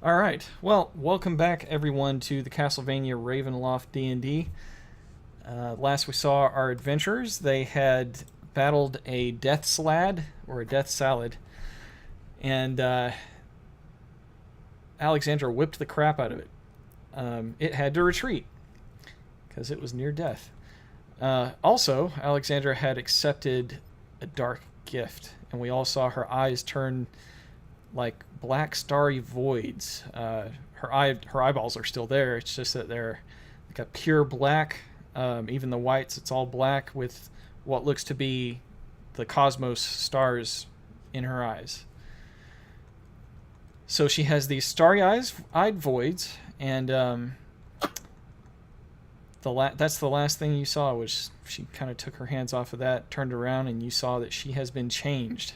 All right. Well, welcome back, everyone, to the Castlevania Ravenloft D&D. Last we saw our adventurers, they had battled a death slad, or a death salad, and Alexandra whipped the crap out of it. It had to retreat, because it was near death. Also, Alexandra had accepted a dark gift, and we all saw her eyes turn like black starry voids. Her eyeballs are still there. It's just that they're like a pure black. Even the whites, it's all black with what looks to be the cosmos stars in her eyes. So she has these starry-eyed voids, and that's the last thing you saw. Was she kind of took her hands off of that, turned around, and you saw that she has been changed.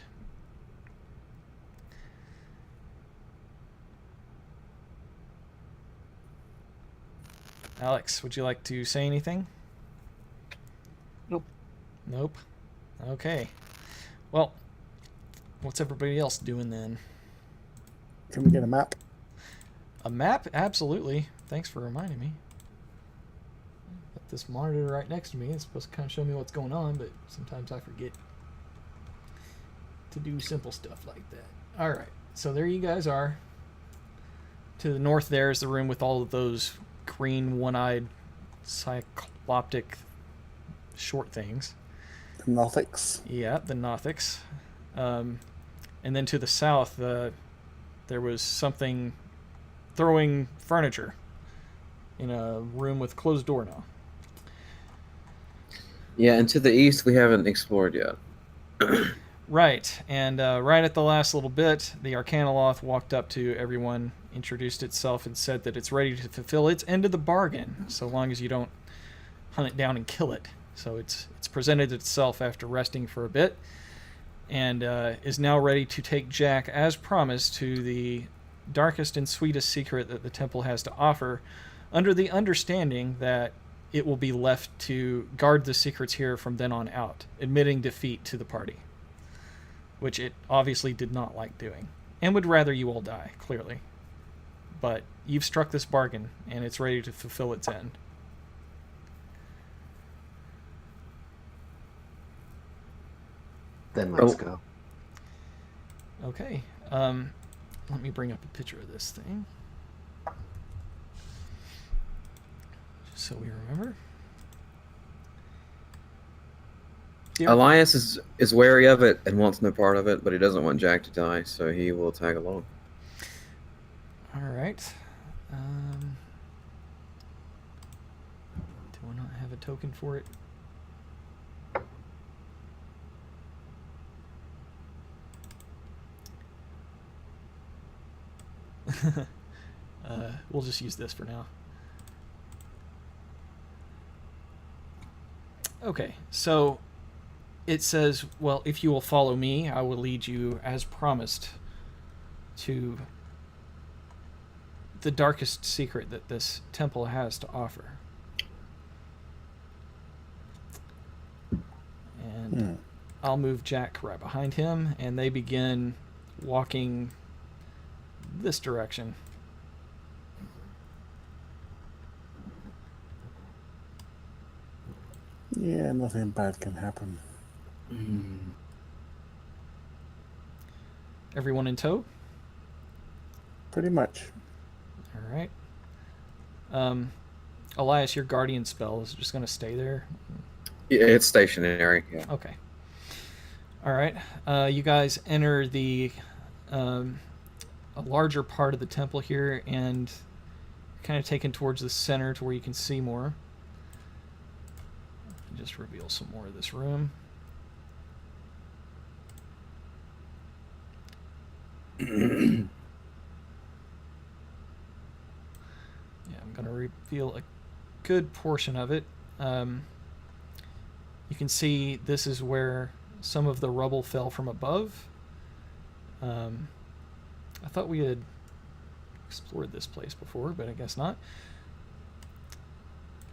Alex, would you like to say anything? Nope. Nope. Okay. Well, what's everybody else doing then? Can we get a map? A map? Absolutely. Thanks for reminding me. Got this monitor right next to me. It's supposed to kind of show me what's going on, but sometimes I forget to do simple stuff like that. All right. So there you guys are. To the north there is the room with all of those green, one-eyed, cycloptic short things. The Nothics. Yeah, the Nothics. And then to the south, there was something throwing furniture in a room with closed door now. Yeah, and to the east we haven't explored yet. Right, and right at the last little bit, the Arcanoloth walked up to everyone, introduced itself, and said that it's ready to fulfill its end of the bargain, so long as you don't hunt it down and kill it. So it's presented itself after resting for a bit, and is now ready to take Jack, as promised, to the darkest and sweetest secret that the temple has to offer, under the understanding that it will be left to guard the secrets here from then on out, admitting defeat to the party, which it obviously did not like doing, and would rather you all die, clearly. But you've struck this bargain, and it's ready to fulfill its end. Then let's go. Okay. Let me bring up a picture of this thing, just so we remember. Here. Elias is wary of it and wants no part of it, but he doesn't want Jack to die, so he will tag along. All right. Do I not have a token for it? We'll just use this for now. Okay, so it says, well, if you will follow me, I will lead you, as promised, to the darkest secret that this temple has to offer. And I'll move Jack right behind him, and they begin walking this direction. Yeah, nothing bad can happen. Everyone in tow? Pretty much. All right. Elias, your guardian spell is just going to stay there? Yeah, it's stationary. Yeah. Okay. All right. You guys enter the a larger part of the temple here, and kind of taken towards the center to where you can see more. Just reveal some more of this room. Yeah, I'm going to reveal a good portion of it. You can see this is where some of the rubble fell from above. I thought we had explored this place before, but I guess not.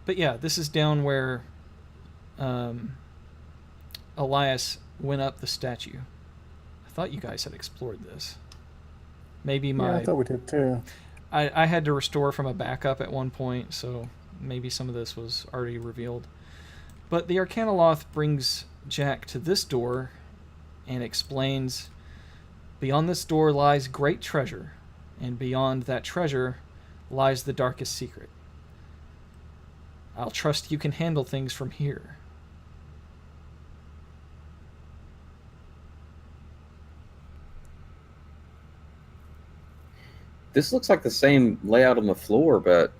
But yeah, this is down where Elias went up the statue. I thought you guys had explored this. Maybe Yeah, I thought we did too. I had to restore from a backup at one point, so maybe some of this was already revealed. But the Arcanoloth brings Jack to this door and explains, beyond this door lies great treasure, and beyond that treasure lies the darkest secret. I'll trust you can handle things from here. This looks like the same layout on the floor, but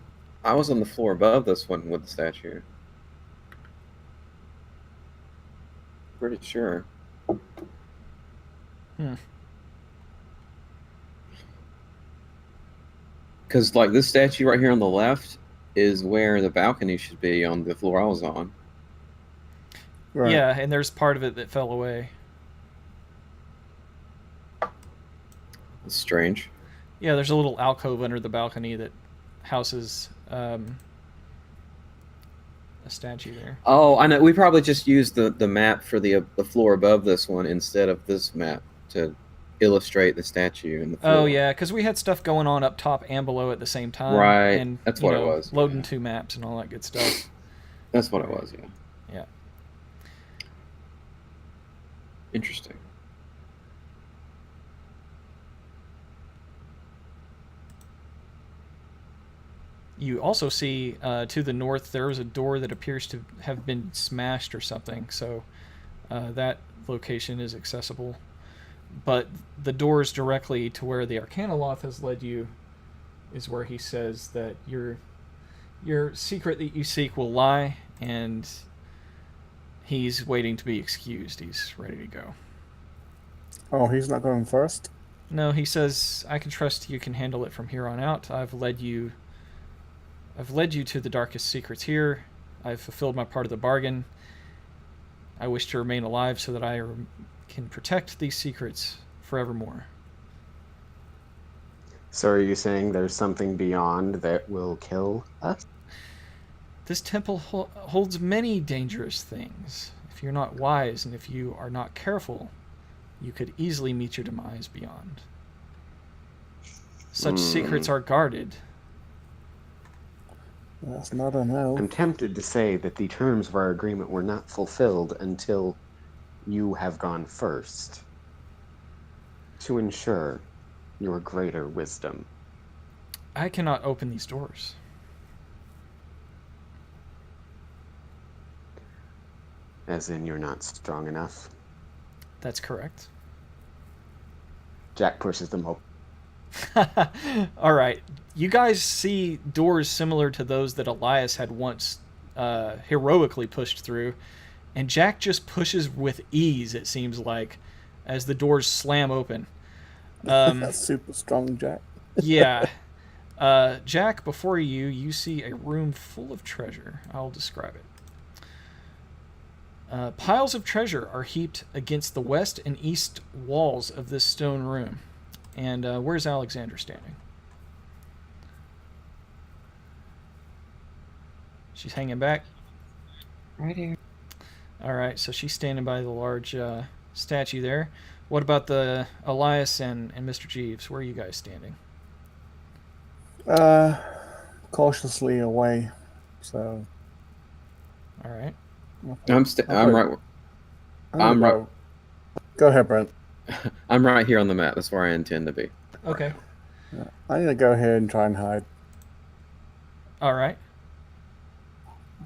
I was on the floor above this one with the statue. Pretty sure. Because, like, this statue right here on the left is where the balcony should be on the floor I was on. Right. Yeah, and there's part of it that fell away. It's strange. Yeah, there's a little alcove under the balcony that houses a statue there. Oh, I know. We probably just used the map for the floor above this one instead of this map to illustrate the statue in the floor. Oh, yeah, because we had stuff going on up top and below at the same time. Right, And, that's you what it know, was. Loading Yeah. 2 maps and all that good stuff. That's what it was, yeah. Yeah. Interesting. You also see to the north there is a door that appears to have been smashed or something, so that location is accessible. But the doors directly to where the Arcanoloth has led you is where he says that your secret that you seek will lie, and he's waiting to be excused. He's ready to go. Oh, he's not going first? No, he says, I can trust you can handle it from here on out. I've led you to the darkest secrets here. I've fulfilled my part of the bargain. I wish to remain alive so that I can protect these secrets forevermore. So are you saying there's something beyond that will kill us? This temple holds many dangerous things. If you're not wise and if you are not careful, you could easily meet your demise beyond. Such secrets are guarded. That's not a no. I'm tempted to say that the terms of our agreement were not fulfilled until you have gone first, to ensure your greater wisdom. I cannot open these doors. As in, you're not strong enough. That's correct. Jack pushes them open. All right. You guys see doors similar to those that Elias had once heroically pushed through, and Jack just pushes with ease, it seems like, as the doors slam open. That's super strong, Jack. Yeah. Jack, before you see a room full of treasure. I'll describe it. Piles of treasure are heaped against the west and east walls of this stone room. And where's Alexander standing? She's hanging back? Right here. All right, so she's standing by the large statue there. What about the Elias and Mr. Jeeves? Where are you guys standing? Cautiously away. So All right. I'm right. I'm right. Go ahead, Brent. I'm right here on the map. That's where I intend to be. Okay. Yeah, I'm gonna go ahead and try and hide All right.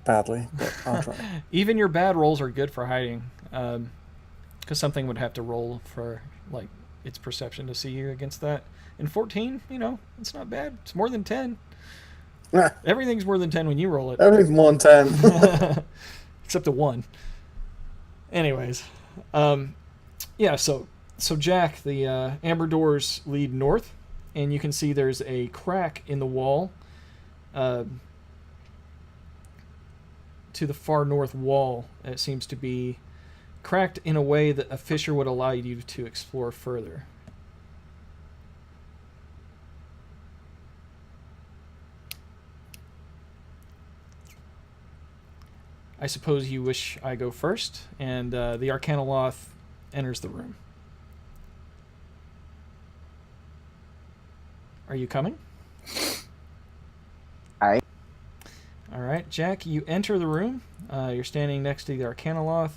badly, but I'll try. Even your bad rolls are good for hiding, because something would have to roll for like its perception to see you against that. And 14, it's not bad. It's more than 10. Everything's more than 10 when you roll it. Everything's more than 10. Except a 1. Anyways, yeah. So Jack, the amber doors lead north, and you can see there's a crack in the wall. To the far north wall, it seems to be cracked in a way that a fissure would allow you to explore further. I suppose you wish I go first, and the Arcanoloth enters the room. Are you coming? I All right, Jack, you enter the room. You're standing next to the Arcanoloth.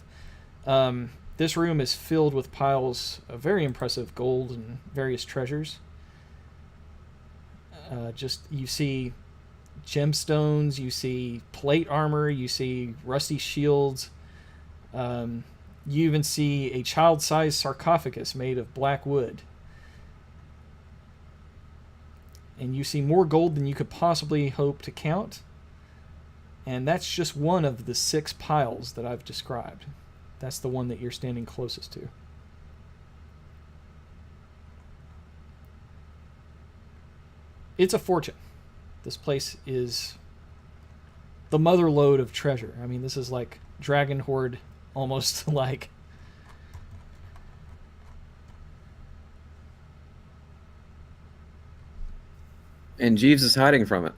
This room is filled with piles of very impressive gold and various treasures. You see gemstones, you see plate armor, you see rusty shields. You even see a child-sized sarcophagus made of black wood. And you see more gold than you could possibly hope to count. And that's just one of the 6 piles that I've described. That's the one that you're standing closest to. It's a fortune. This place is the mother lode of treasure. I mean, this is like Dragon Horde, almost like. And Jeeves is hiding from it.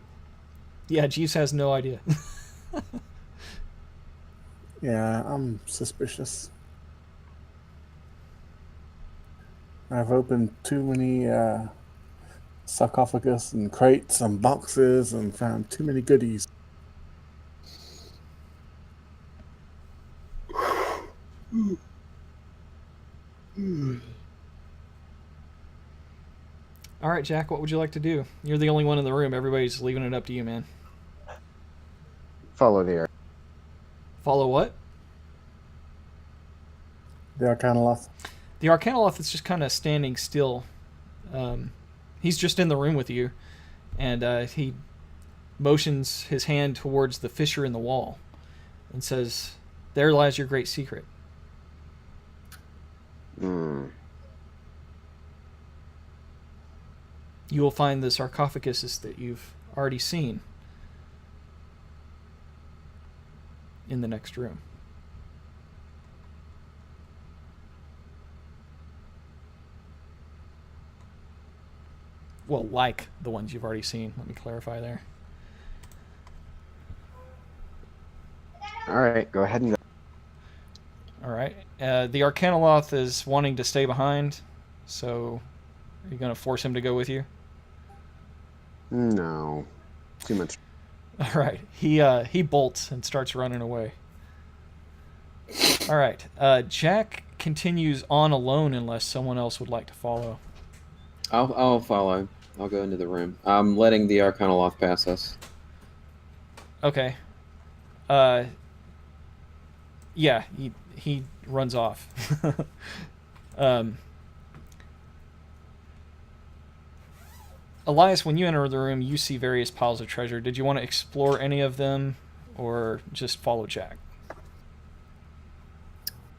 Yeah, Jeeves has no idea. Yeah, I'm suspicious. I've opened too many sarcophagus and crates and boxes and found too many goodies. All right, Jack, what would you like to do? You're the only one in the room. Everybody's leaving it up to you, man. follow the Follow what? The Arcanoloth. The Arcanoloth is just kind of standing still. He's just in the room with you, and he motions his hand towards the fissure in the wall and says, "There lies your great secret." Hmm. You will find the sarcophaguses that you've already seen in the next room. Well, like the ones you've already seen. Let me clarify there. All right, go ahead and go. All right. The Arcanoloth is wanting to stay behind, so are you going to force him to go with you? No, too much. All right. He bolts and starts running away. All right. Jack continues on alone unless someone else would like to follow. I'll follow. I'll go into the room. I'm letting the Arcanoloth pass us. Okay. Yeah, he runs off. Elias, when you enter the room, you see various piles of treasure. Did you want to explore any of them, or just follow Jack?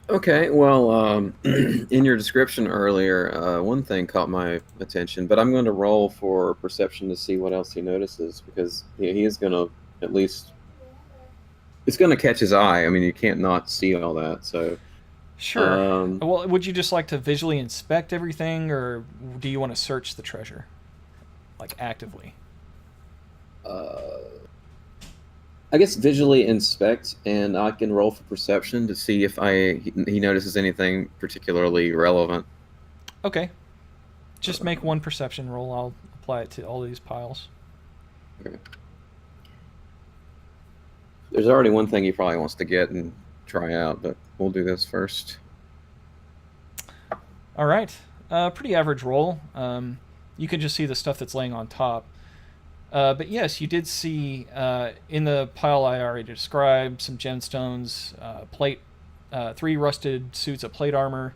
Okay, well, in your description earlier, one thing caught my attention, but I'm going to roll for perception to see what else he notices, because he is going to at least... It's going to catch his eye. I mean, you can't not see all that, so... Sure. Well, would you just like to visually inspect everything, or do you want to search the treasure? Like, actively? I guess visually inspect, and I can roll for perception to see if he notices anything particularly relevant. Okay. Just make one perception roll. I'll apply it to all these piles. Okay. There's already one thing he probably wants to get and try out, but we'll do this first. All right. Pretty average roll. You can just see the stuff that's laying on top. But yes, you did see in the pile I already described some gemstones, plate, 3 rusted suits of plate armor,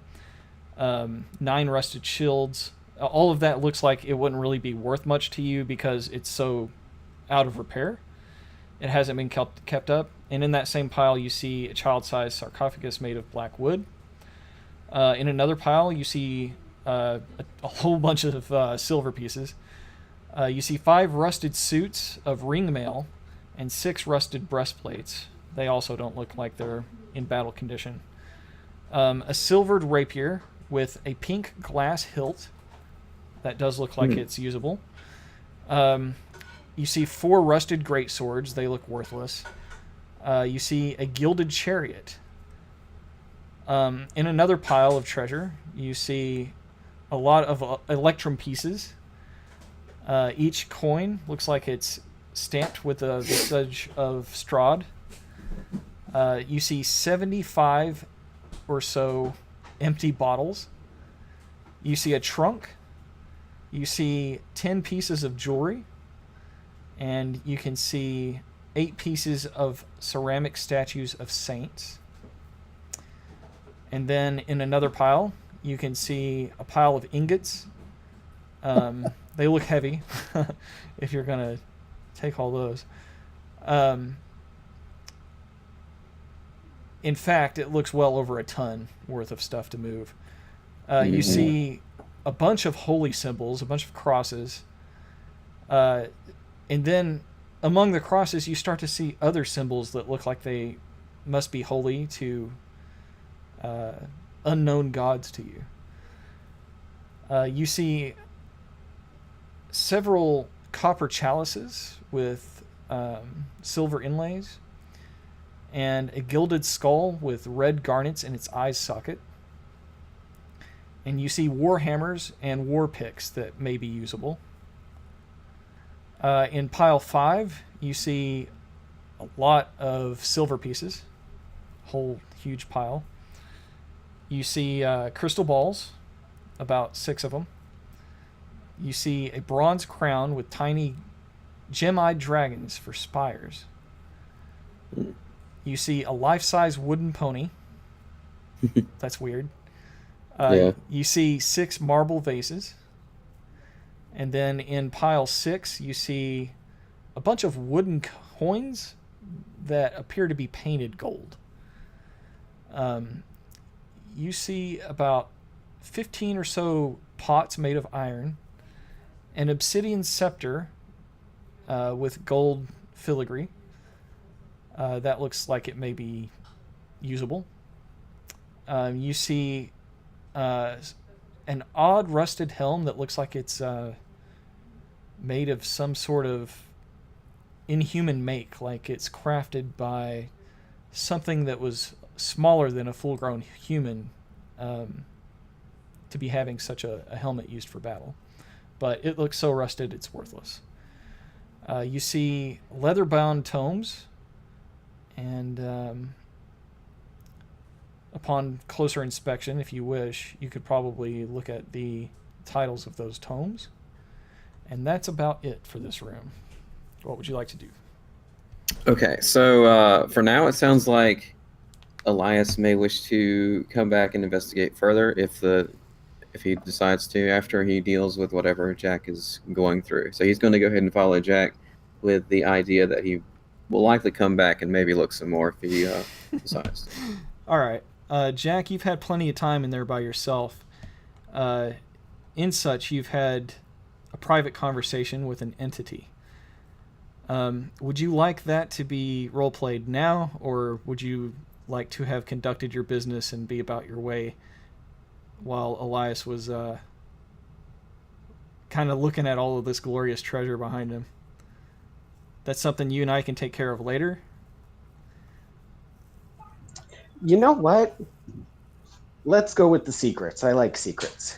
9 rusted shields. All of that looks like it wouldn't really be worth much to you because it's so out of repair. It hasn't been kept up. And in that same pile, you see a child-sized sarcophagus made of black wood. In another pile, you see a whole bunch of silver pieces. You see 5 rusted suits of ring mail and 6 rusted breastplates. They also don't look like they're in battle condition. A silvered rapier with a pink glass hilt. That does look like it's usable. You see 4 rusted greatswords. They look worthless. You see a gilded chariot. In another pile of treasure, you see a lot of electrum pieces. Each coin looks like it's stamped with a vestige of Strahd. You see 75 or so empty bottles. You see a trunk. You see 10 pieces of jewelry. And you can see 8 pieces of ceramic statues of saints. And then in another pile, you can see a pile of ingots. They look heavy if you're going to take all those. In fact, it looks well over a ton worth of stuff to move. You see a bunch of holy symbols, a bunch of crosses. And then among the crosses, you start to see other symbols that look like they must be holy to unknown gods to you. You see several copper chalices with silver inlays, and a gilded skull with red garnets in its eye socket. And you see war hammers and war picks that may be usable. In pile 5, you see a lot of silver pieces, whole huge pile. You see crystal balls, about 6 of them. You see a bronze crown with tiny gem-eyed dragons for spires. You see a life-size wooden pony. That's weird. Yeah. You see 6 marble vases. And then in pile 6, you see a bunch of wooden coins that appear to be painted gold. You see about 15 or so pots made of iron, an obsidian scepter with gold filigree. That looks like it may be usable. You see an odd rusted helm that looks like it's made of some sort of inhuman make, like it's crafted by something that was smaller than a full-grown human to be having such a helmet used for battle. But it looks so rusted it's worthless. You see leather-bound tomes, and upon closer inspection, if you wish, you could probably look at the titles of those tomes. And that's about it for this room. What would you like to do? Okay, so for now, it sounds like Elias may wish to come back and investigate further if he decides to, after he deals with whatever Jack is going through. So he's going to go ahead and follow Jack with the idea that he will likely come back and maybe look some more if he decides to. All right. Jack, you've had plenty of time in there by yourself. In such, you've had a private conversation with an entity. Would you like that to be role-played now, or would you like to have conducted your business and be about your way while Elias was kind of looking at all of this glorious treasure behind him? That's something you and I can take care of later. You know what? Let's go with the secrets. I like secrets.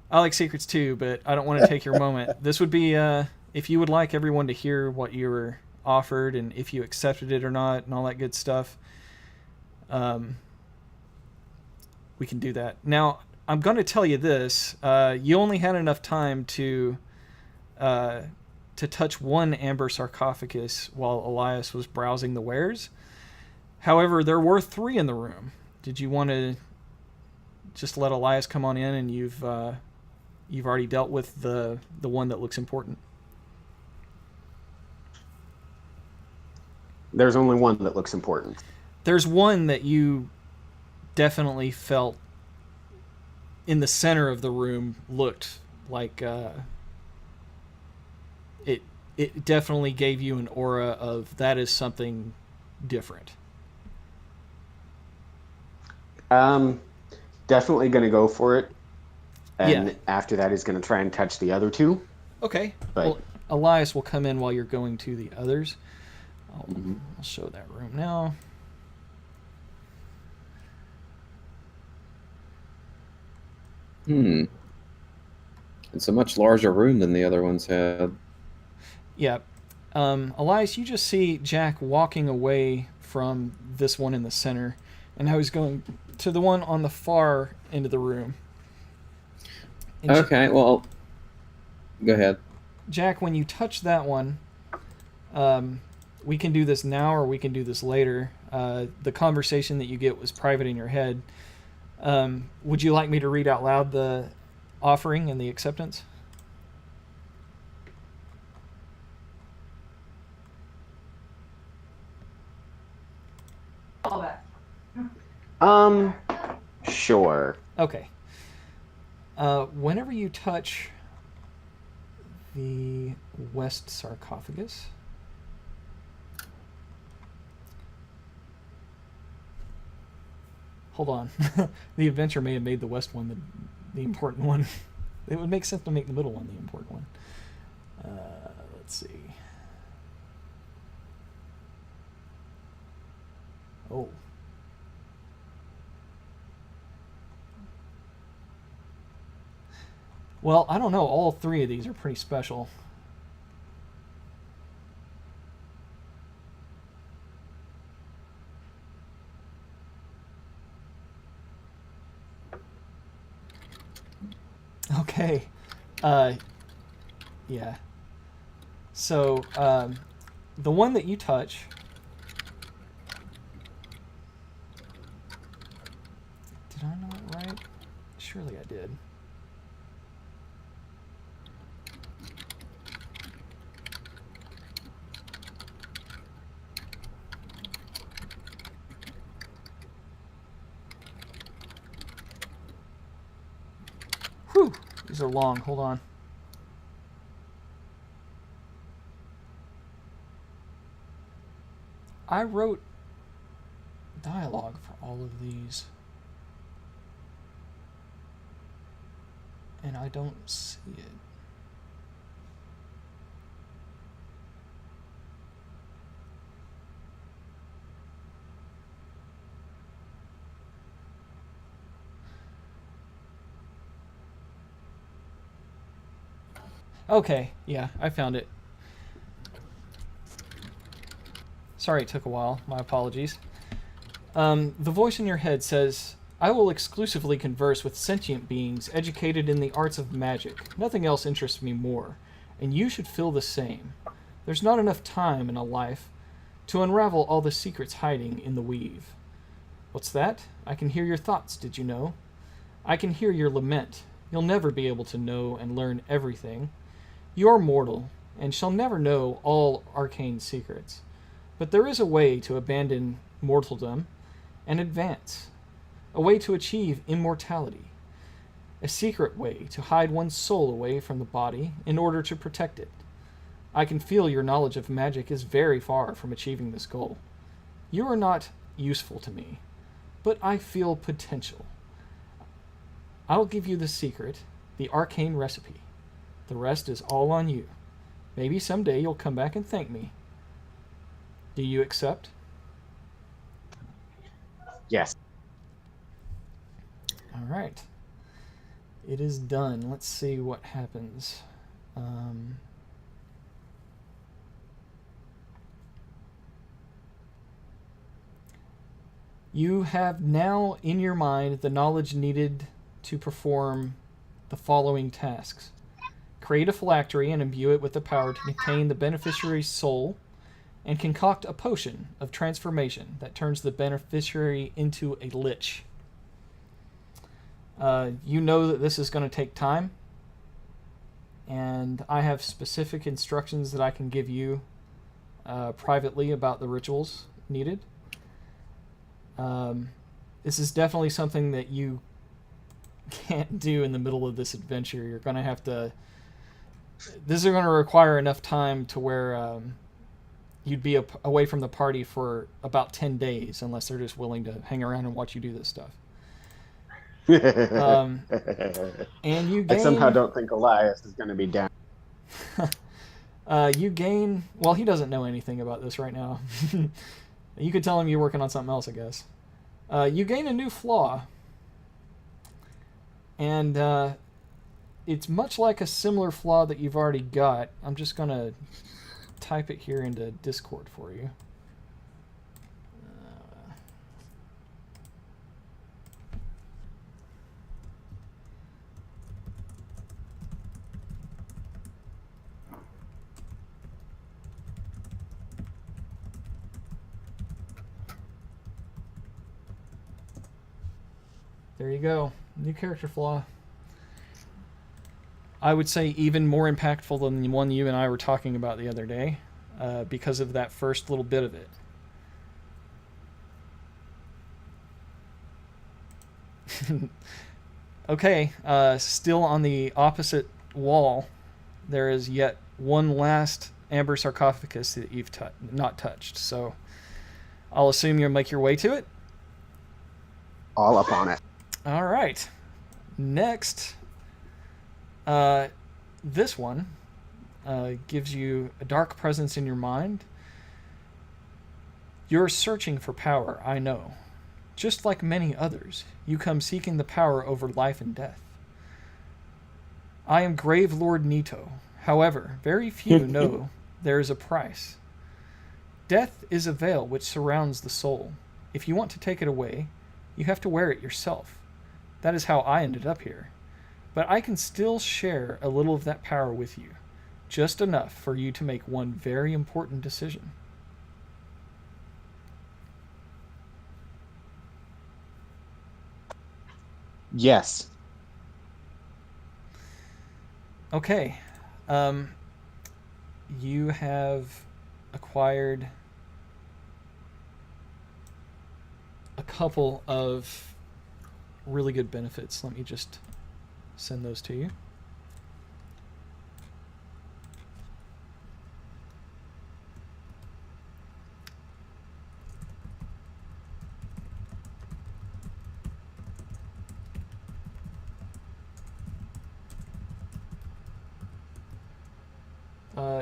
I like secrets too, but I don't want to take your moment. This would be if you would like everyone to hear what you were offered and if you accepted it or not and all that good stuff. We can do that. Now, I'm going to tell you this. You only had enough time to touch one amber sarcophagus while Elias was browsing the wares. However, there were 3 in the room. Did you want to just let Elias come on in and you've already dealt with the one that looks important? There's only one that looks important. There's one that you definitely felt in the center of the room looked like it definitely gave you an aura of that is something different. Definitely going to go for it. And Yeah. after that, he's going to try and touch the other 2. Okay. But well, Elias will come in while you're going to the others. I'll show that room now. It's a much larger room than the other ones had. Yeah. Elias, you just see Jack walking away from this one in the center, and now he's going to the one on the far end of the room. And Okay, well, go ahead. Jack, when you touch that one, we can do this now or we can do this later. The conversation that you get was private in your head. Would you like me to read out loud the offering and the acceptance? All that. Sure. Okay. Whenever you touch the west sarcophagus, hold on. The adventure may have made the west one the important one. It would make sense to make the middle one the important one. Let's see. Oh. Well, I don't know. All three of these are pretty special. Okay. Yeah. So, the one that you touch... Did I know it right? Surely I did. Whew! These are long. Hold on. I wrote dialogue for all of these. And I don't see it. Okay, yeah, I found it. Sorry it took a while. My apologies. The voice in your head says, I will exclusively converse with sentient beings educated in the arts of magic. Nothing else interests me more, and you should feel the same. There's not enough time in a life to unravel all the secrets hiding in the weave. What's that? I can hear your thoughts, did you know? I can hear your lament. You'll never be able to know and learn everything. You are mortal, and shall never know all arcane secrets. But there is a way to abandon mortaldom and advance. A way to achieve immortality. A secret way to hide one's soul away from the body in order to protect it. I can feel your knowledge of magic is very far from achieving this goal. You are not useful to me, but I feel potential. I'll give you the secret, the arcane recipe. The rest is all on you. Maybe someday you'll come back and thank me. Do you accept? Yes. All right. It is done. Let's see what happens. You have now in your mind the knowledge needed to perform the following tasks. Create a phylactery and imbue it with the power to contain the beneficiary's soul, and concoct a potion of transformation that turns the beneficiary into a lich. You know that this is going to take time, and I have specific instructions that I can give you privately about the rituals needed. This is definitely something that you can't do in the middle of this adventure. You're going to have to... This is going to require enough time to where you'd be away from the party for about 10 days, unless they're just willing to hang around and watch you do this stuff. And you gain... I somehow don't think Elias is going to be down. You gain... Well, he doesn't know anything about this right now. You could tell him you're working on something else, I guess. You gain a new flaw. And it's much like a similar flaw that you've already got. I'm just going to type it here into Discord for you. There you go. New character flaw. I would say even more impactful than the one you and I were talking about the other day, because of that first little bit of it. Okay, still on the opposite wall, there is yet one last amber sarcophagus that you've not touched. So I'll assume you'll make your way to it. All up on it. All right. Next, this one gives you a dark presence in your mind. You're searching for power, I know. Just like many others, you come seeking the power over life and death. I am Grave Lord Nito. However, very few know there is a price. Death is a veil which surrounds the soul. If you want to take it away, you have to wear it yourself. That is how I ended up here. But I can still share a little of that power with you. Just enough for you to make one very important decision. Yes. Okay. You have acquired a couple of really good benefits. Let me just send those to you.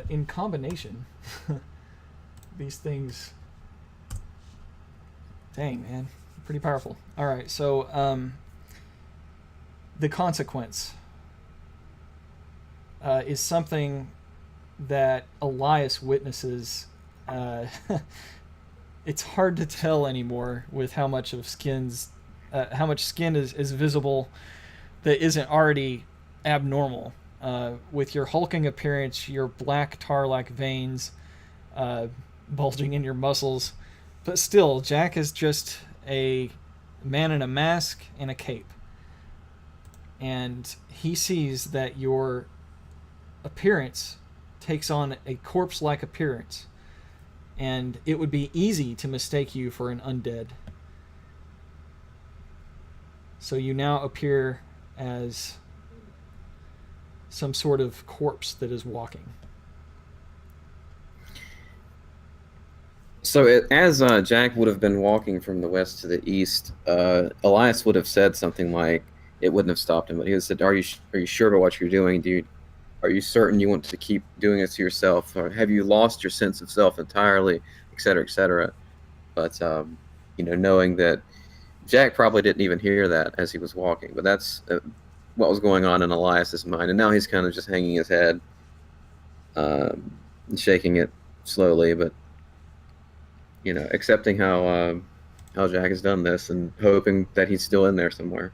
In combination, these things, dang, man, pretty powerful. All right, so the consequence is something that Elias witnesses. It's hard to tell anymore with how much skin is visible that isn't already abnormal. With your hulking appearance, your black tar-like veins bulging in your muscles. But still, Jack is just a man in a mask and a cape. And he sees that your appearance takes on a corpse-like appearance. And it would be easy to mistake you for an undead. So you now appear as some sort of corpse that is walking. So as Jack would have been walking from the west to the east, Elias would have said something like, it wouldn't have stopped him, but he would have said, are you sure about what you're doing? Are you certain you want to keep doing it to yourself? Or have you lost your sense of self entirely, et cetera, et cetera? But, knowing that Jack probably didn't even hear that as he was walking, but that's what was going on in Elias's mind. And now he's kind of just hanging his head and shaking it slowly, but, accepting how Jack has done this and hoping that he's still in there somewhere.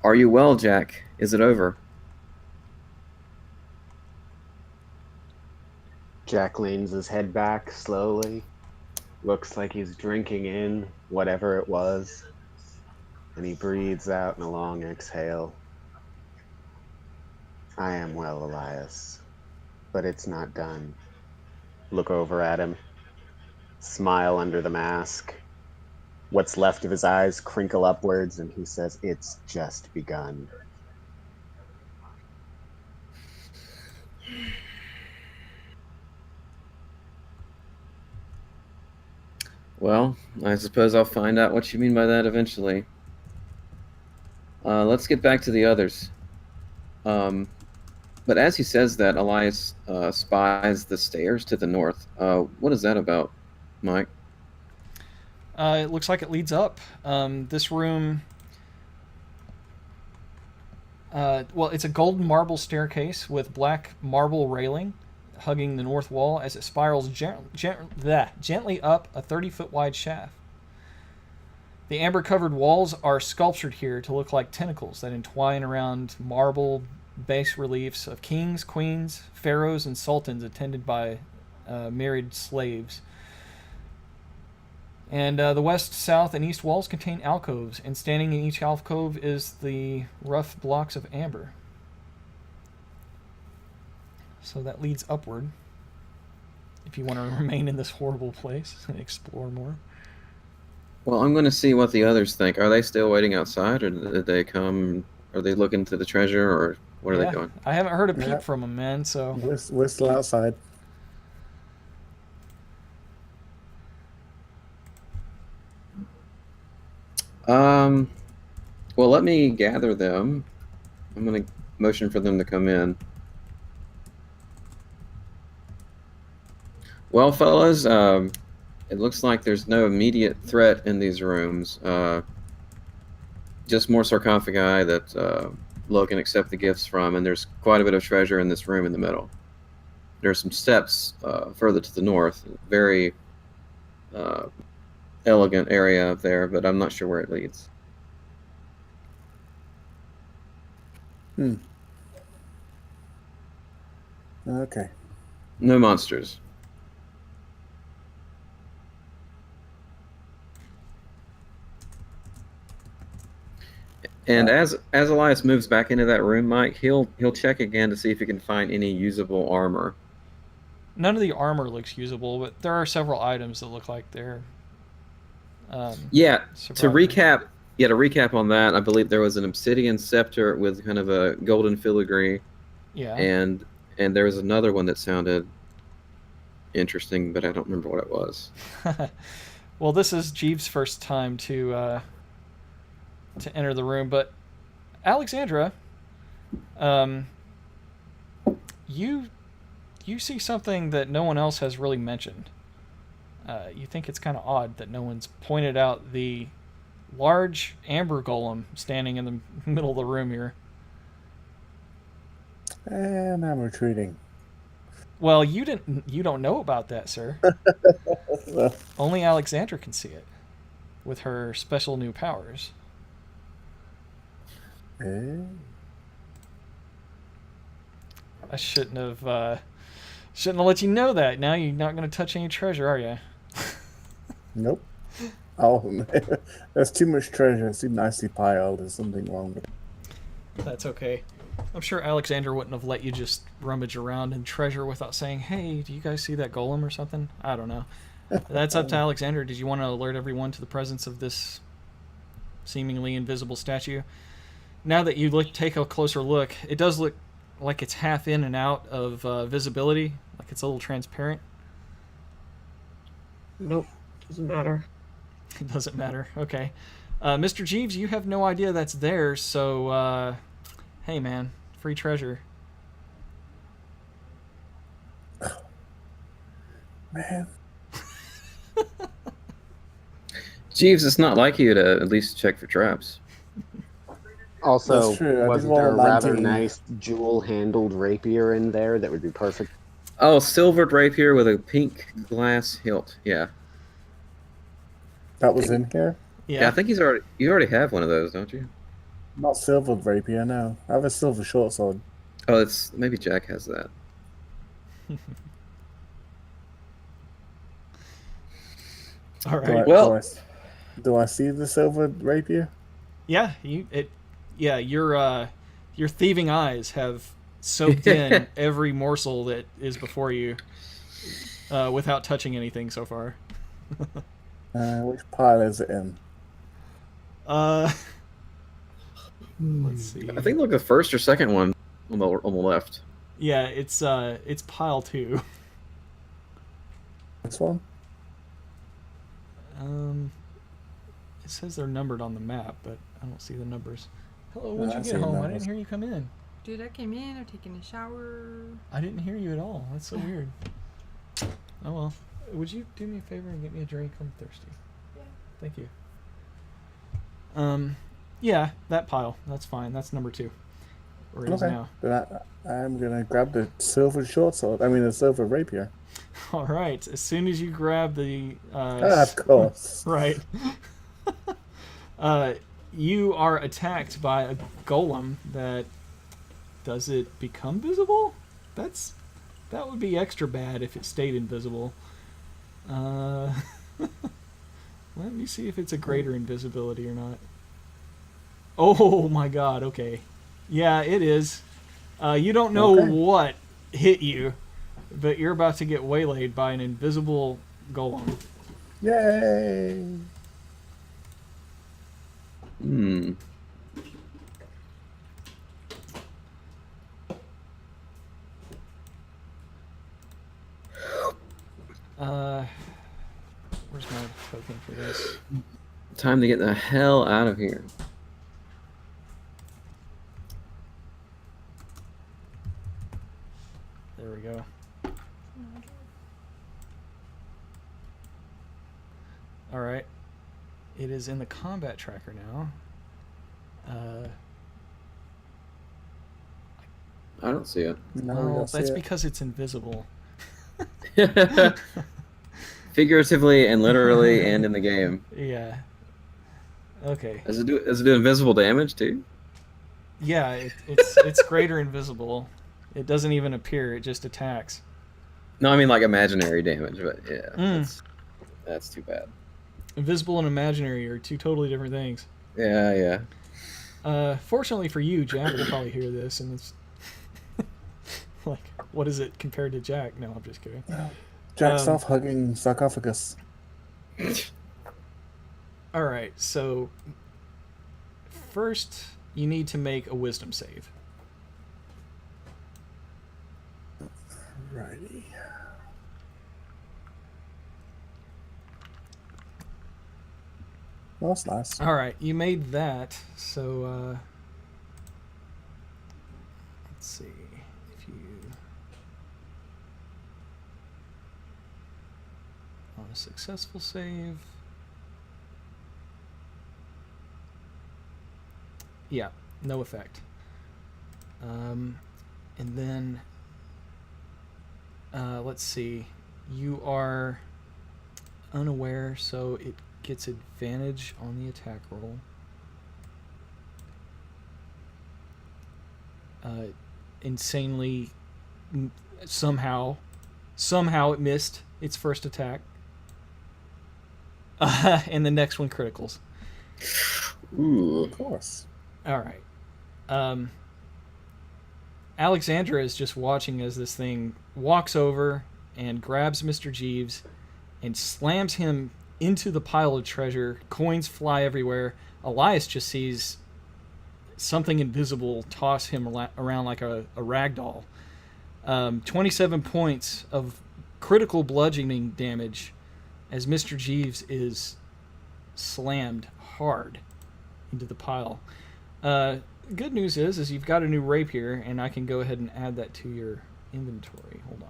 Are you well, Jack? Is it over? Jack leans his head back slowly. Looks like he's drinking in whatever it was. And he breathes out in a long exhale. I am well, Elias. But it's not done. Look over at him. Smile under the mask. What's left of his eyes crinkle upwards, and he says, it's just begun. Well, I suppose I'll find out what you mean by that eventually. Let's get back to the others. But as he says that, Elias spies the stairs to the north. What is that about, Mike? It looks like it leads up. This room Well, it's a golden marble staircase with black marble railing hugging the north wall as it spirals gently up a 30-foot wide shaft. The amber-covered walls are sculptured here to look like tentacles that entwine around marble bas reliefs of kings, queens, pharaohs, and sultans attended by married slaves. And the west, south, and east walls contain alcoves, and standing in each alcove is the rough blocks of amber. So that leads upward, if you want to remain in this horrible place and explore more. Well, I'm going to see what the others think. Are they still waiting outside, or did they come? Are they looking to the treasure, or what are they doing? I haven't heard a peep Yeah. from them, man, so... We're still outside. Well, let me gather them. I'm going to motion for them to come in. Well, fellas, it looks like there's no immediate threat in these rooms. Just more sarcophagi that Lo can accept the gifts from, and there's quite a bit of treasure in this room in the middle. There's some steps further to the north. Very elegant area up there, but I'm not sure where it leads. Okay. No monsters. And as Elias moves back into that room, Mike, he'll check again to see if he can find any usable armor. None of the armor looks usable, but there are several items that look like they're... Yeah, to survivors. recap on that, I believe there was an obsidian scepter with kind of a golden filigree, Yeah. and there was another one that sounded interesting, but I don't remember what it was. Well, this is Jeeves' first time to enter the room, but Alexandra, you see something that no one else has really mentioned. You think it's kind of odd that no one's pointed out the large amber golem standing in the middle of the room here. And I'm retreating. Well, you don't know about that, sir. Only Alexandra can see it with her special new powers. I shouldn't have let you know that. Now you're not going to touch any treasure, are you? Nope. Oh, there's too much treasure. It's too nicely piled. There's something wrong with it. That's okay. I'm sure Alexander wouldn't have let you just rummage around in treasure without saying, "Hey, do you guys see that golem or something?" I don't know. That's up to Alexander. Did you want to alert everyone to the presence of this seemingly invisible statue? Now that you take a closer look, it does look like it's half in and out of visibility, like it's a little transparent. Nope, doesn't matter. It doesn't matter. Okay. Mr. Jeeves, you have no idea that's there, so, hey, man, free treasure. Man. Jeeves, it's not like you to at least check for traps. Also, That's true. I wasn't did roll there a a rather 19. nice jewel-handled rapier in there that would be perfect? Oh, silvered rapier with a pink glass hilt. Yeah. That was in here? Yeah, I think you already have one of those, don't you? Not silvered rapier, no. I have a silver short sword. Oh, maybe Jack has that. All right. Do I see the silver rapier? Yeah, your thieving eyes have soaked in every morsel that is before you, without touching anything so far. Which pile is it in? Let's see. I think like the first or second one on the left. Yeah, it's pile 2. This one? It says they're numbered on the map, but I don't see the numbers. Hello, when'd I you see get home? I numbers. didn't hear you come in. Dude, I came in, I'm taking a shower. I didn't hear you at all. That's so weird. Oh well. Would you do me a favor and get me a drink? I'm thirsty. Yeah. Thank you. Yeah, that pile. That's fine. That's number 2. where he is Okay. now. Then I'm gonna grab the silver short sword. I mean, the silver rapier. All right. As soon as you grab the Of course. right, you are attacked by a golem that does it become visible? That would be extra bad if it stayed invisible. Let me see if it's a greater invisibility or not. Oh my god, okay. Yeah, it is. You don't know Okay. what hit you, but you're about to get waylaid by an invisible golem. Yay! Hmm. Where's my token for this? Time to get the hell out of here. There we go. Alright. It is in the combat tracker now. I don't see it. No, we Well, don't see that's it. because it's invisible. Figuratively and literally and in the game. Yeah. Okay. Does it do invisible damage too? Yeah, it's greater invisible. It doesn't even appear, it just attacks. No, I mean like imaginary damage, but yeah. That's too bad. Invisible and imaginary are two totally different things. Yeah. Fortunately for you, Jack will probably hear this, and it's like, what is it compared to Jack? No, I'm just kidding. Jack's off hugging sarcophagus. All right, so first you need to make a wisdom save. Righty. Well, that's nice. All right, you made that, so let's see if you on a successful save. Yeah, no effect. And then let's see, you are unaware, so it gets advantage on the attack roll. Insanely, somehow it missed its first attack. And the next one criticals. Ooh. Of course. All right. Alexandra is just watching as this thing walks over and grabs Mr. Jeeves and slams him into the pile of treasure. Coins fly everywhere. Elias just sees something invisible toss him around like a rag doll. 27 points of critical bludgeoning damage as Mr. Jeeves is slammed hard into the pile. Good news is you've got a new rapier, and I can go ahead and add that to your inventory. Hold on.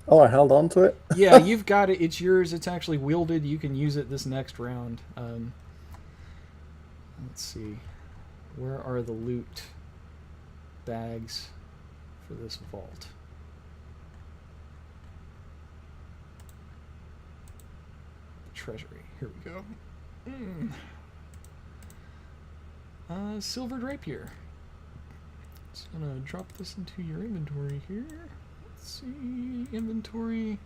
Oh, I held on to it? Yeah, you've got it. It's yours. It's actually wielded. You can use it this next round. Let's see. Where are the loot bags for this vault? Treasury. Here we go. Silvered rapier. Just gonna drop this into your inventory here. Let's see, inventory.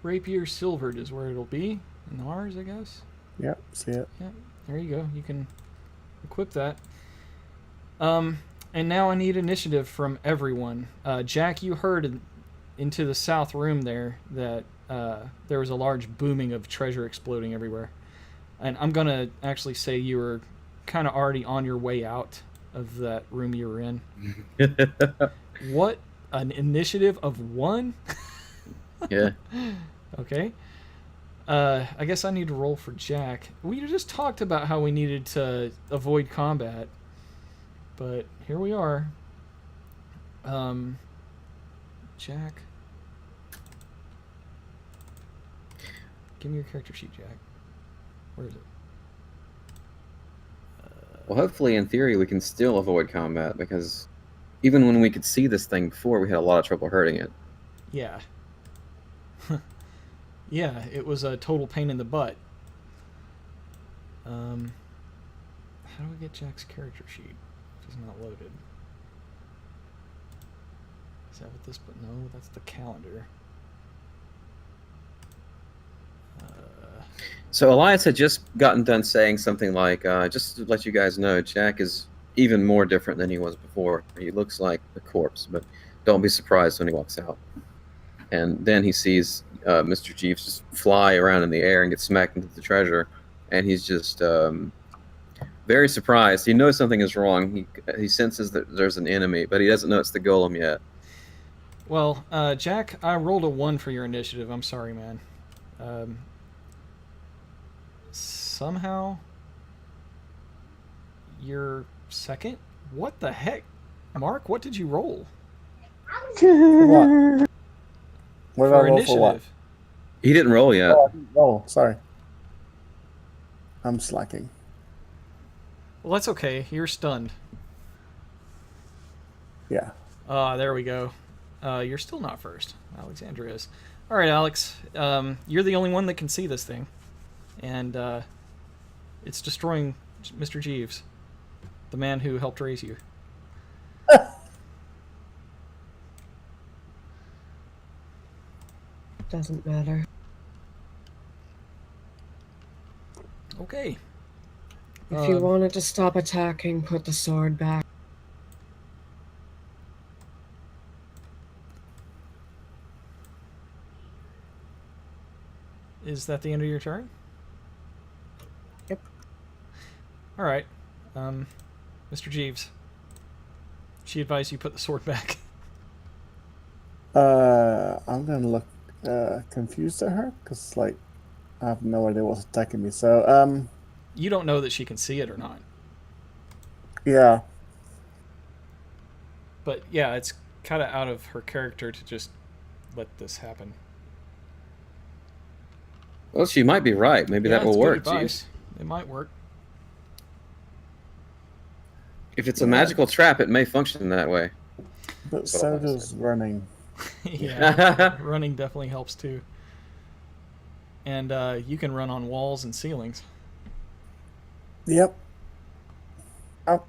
Rapier silvered is where it'll be. In ours, I guess. Yep, see it. Yeah, there you go. You can equip that. And now I need initiative from everyone. Jack, you heard into the south room there that there was a large booming of treasure exploding everywhere. And I'm gonna actually say you were kind of already on your way out of that room you were in. What? An initiative of 1? Yeah. Okay. I guess I need to roll for Jack. We just talked about how we needed to avoid combat, but here we are. Jack. Give me your character sheet, Jack. Where is it? Well, hopefully, in theory, we can still avoid combat, because even when we could see this thing before, we had a lot of trouble hurting it. Yeah. Yeah, it was a total pain in the butt. How do we get Jack's character sheet? It's not loaded. Is that what this? But no, that's the calendar. So Elias had just gotten done saying something like, just to let you guys know, Jack is even more different than he was before. He looks like a corpse, but don't be surprised when he walks out. And then he sees Mr. Jeeves just fly around in the air and get smacked into the treasure, and he's just very surprised. He knows something is wrong. He senses that there's an enemy, but he doesn't know it's the golem yet. Well, Jack, I rolled a 1 for your initiative. I'm sorry, man. Somehow, you're second? What the heck? Mark, what did you roll? What? What did I For roll for what? initiative. He didn't roll yet. Oh, I didn't roll. Sorry. I'm slacking. Well, that's okay. You're stunned. Yeah. There we go. You're still not first. Alexandra is. All right, Alex. You're the only one that can see this thing. And it's destroying Mr. Jeeves, the man who helped raise you. Doesn't matter. Okay. If you wanted to stop attacking, put the sword back. Is that the end of your turn? Yep. All right. Mr. Jeeves. She advised you put the sword back. I'm gonna look confused at her because, like, I have no idea what's attacking me. So, You don't know that she can see it or not. yeah. But yeah, it's kind of out of her character to just let this happen. Well, she might be right. Maybe Yeah, that will it's good work, advice. Jeeves. It might work. If it's a magical trap, it may function that way. But That's what so I does said. running. Yeah, running definitely helps too. And you can run on walls and ceilings. Yep. How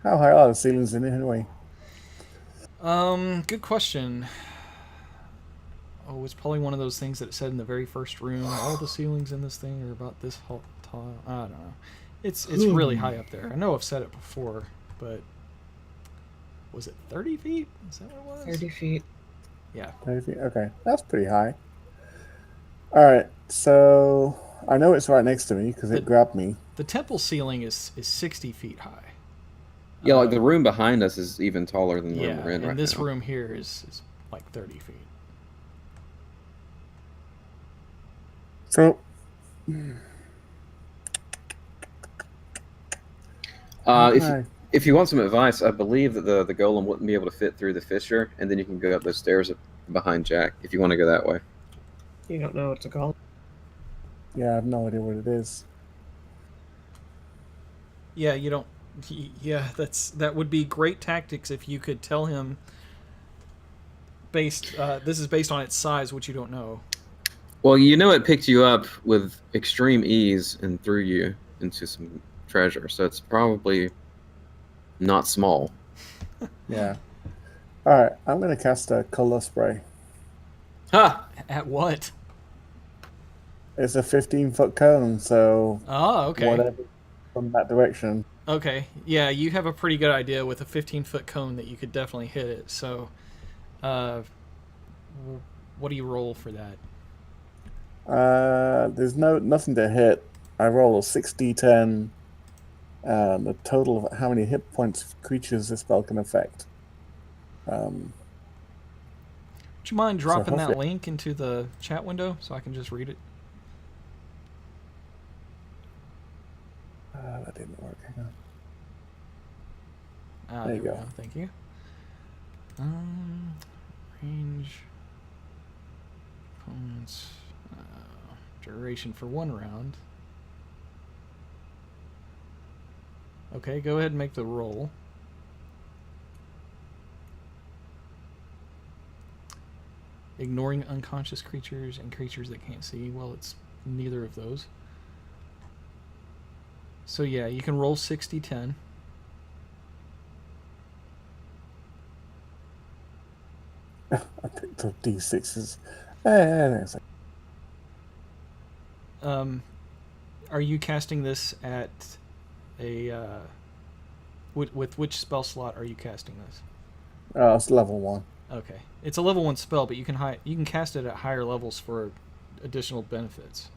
high are the ceilings in it anyway? Good question. Oh, it's probably one of those things that it said in the very first room. All the ceilings in this thing are about this tall. I don't know. It's really high up there. I know I've said it before, but was it 30 feet? Is that what it was? 30 feet. Yeah. 30 feet? Okay, that's pretty high. All right, so I know it's right next to me because it grabbed me. The temple ceiling is 60 feet high. Yeah, like the room behind us is even taller than the room Yeah, we're in and right this now. room here is like 30 feet. So, If you want some advice, I believe that the golem wouldn't be able to fit through the fissure, and then you can go up those stairs behind Jack if you want to go that way. You don't know what to call. yeah, I have no idea what it is. Yeah, you don't. Yeah, that would be great tactics if you could tell him. This is based on its size, which you don't know. Well, you know it picked you up with extreme ease and threw you into some treasure, so it's probably not small. Yeah. All right, I'm gonna cast a color spray. Ha! At what? It's a 15-foot cone, so Oh, okay. whatever from that direction. Okay. Yeah, you have a pretty good idea with a 15-foot cone that you could definitely hit it. So, what do you roll for that? There's nothing to hit. I roll a 6d10. The total of how many hit points creatures this spell can affect. Would you mind dropping that hopefully- link into the chat window so I can just read it? That didn't work. Hang on. There you we go. Thank you. Range. Opponents. Duration for 1 round. Okay, go ahead and make the roll. Ignoring unconscious creatures and creatures that can't see. Well, it's neither of those. So yeah, you can roll 60-10. I picked up D6s. Hang Are you casting this at a... with which spell slot are you casting this? It's level 1. Okay. It's a level 1 spell, but you can cast it at higher levels for additional benefits.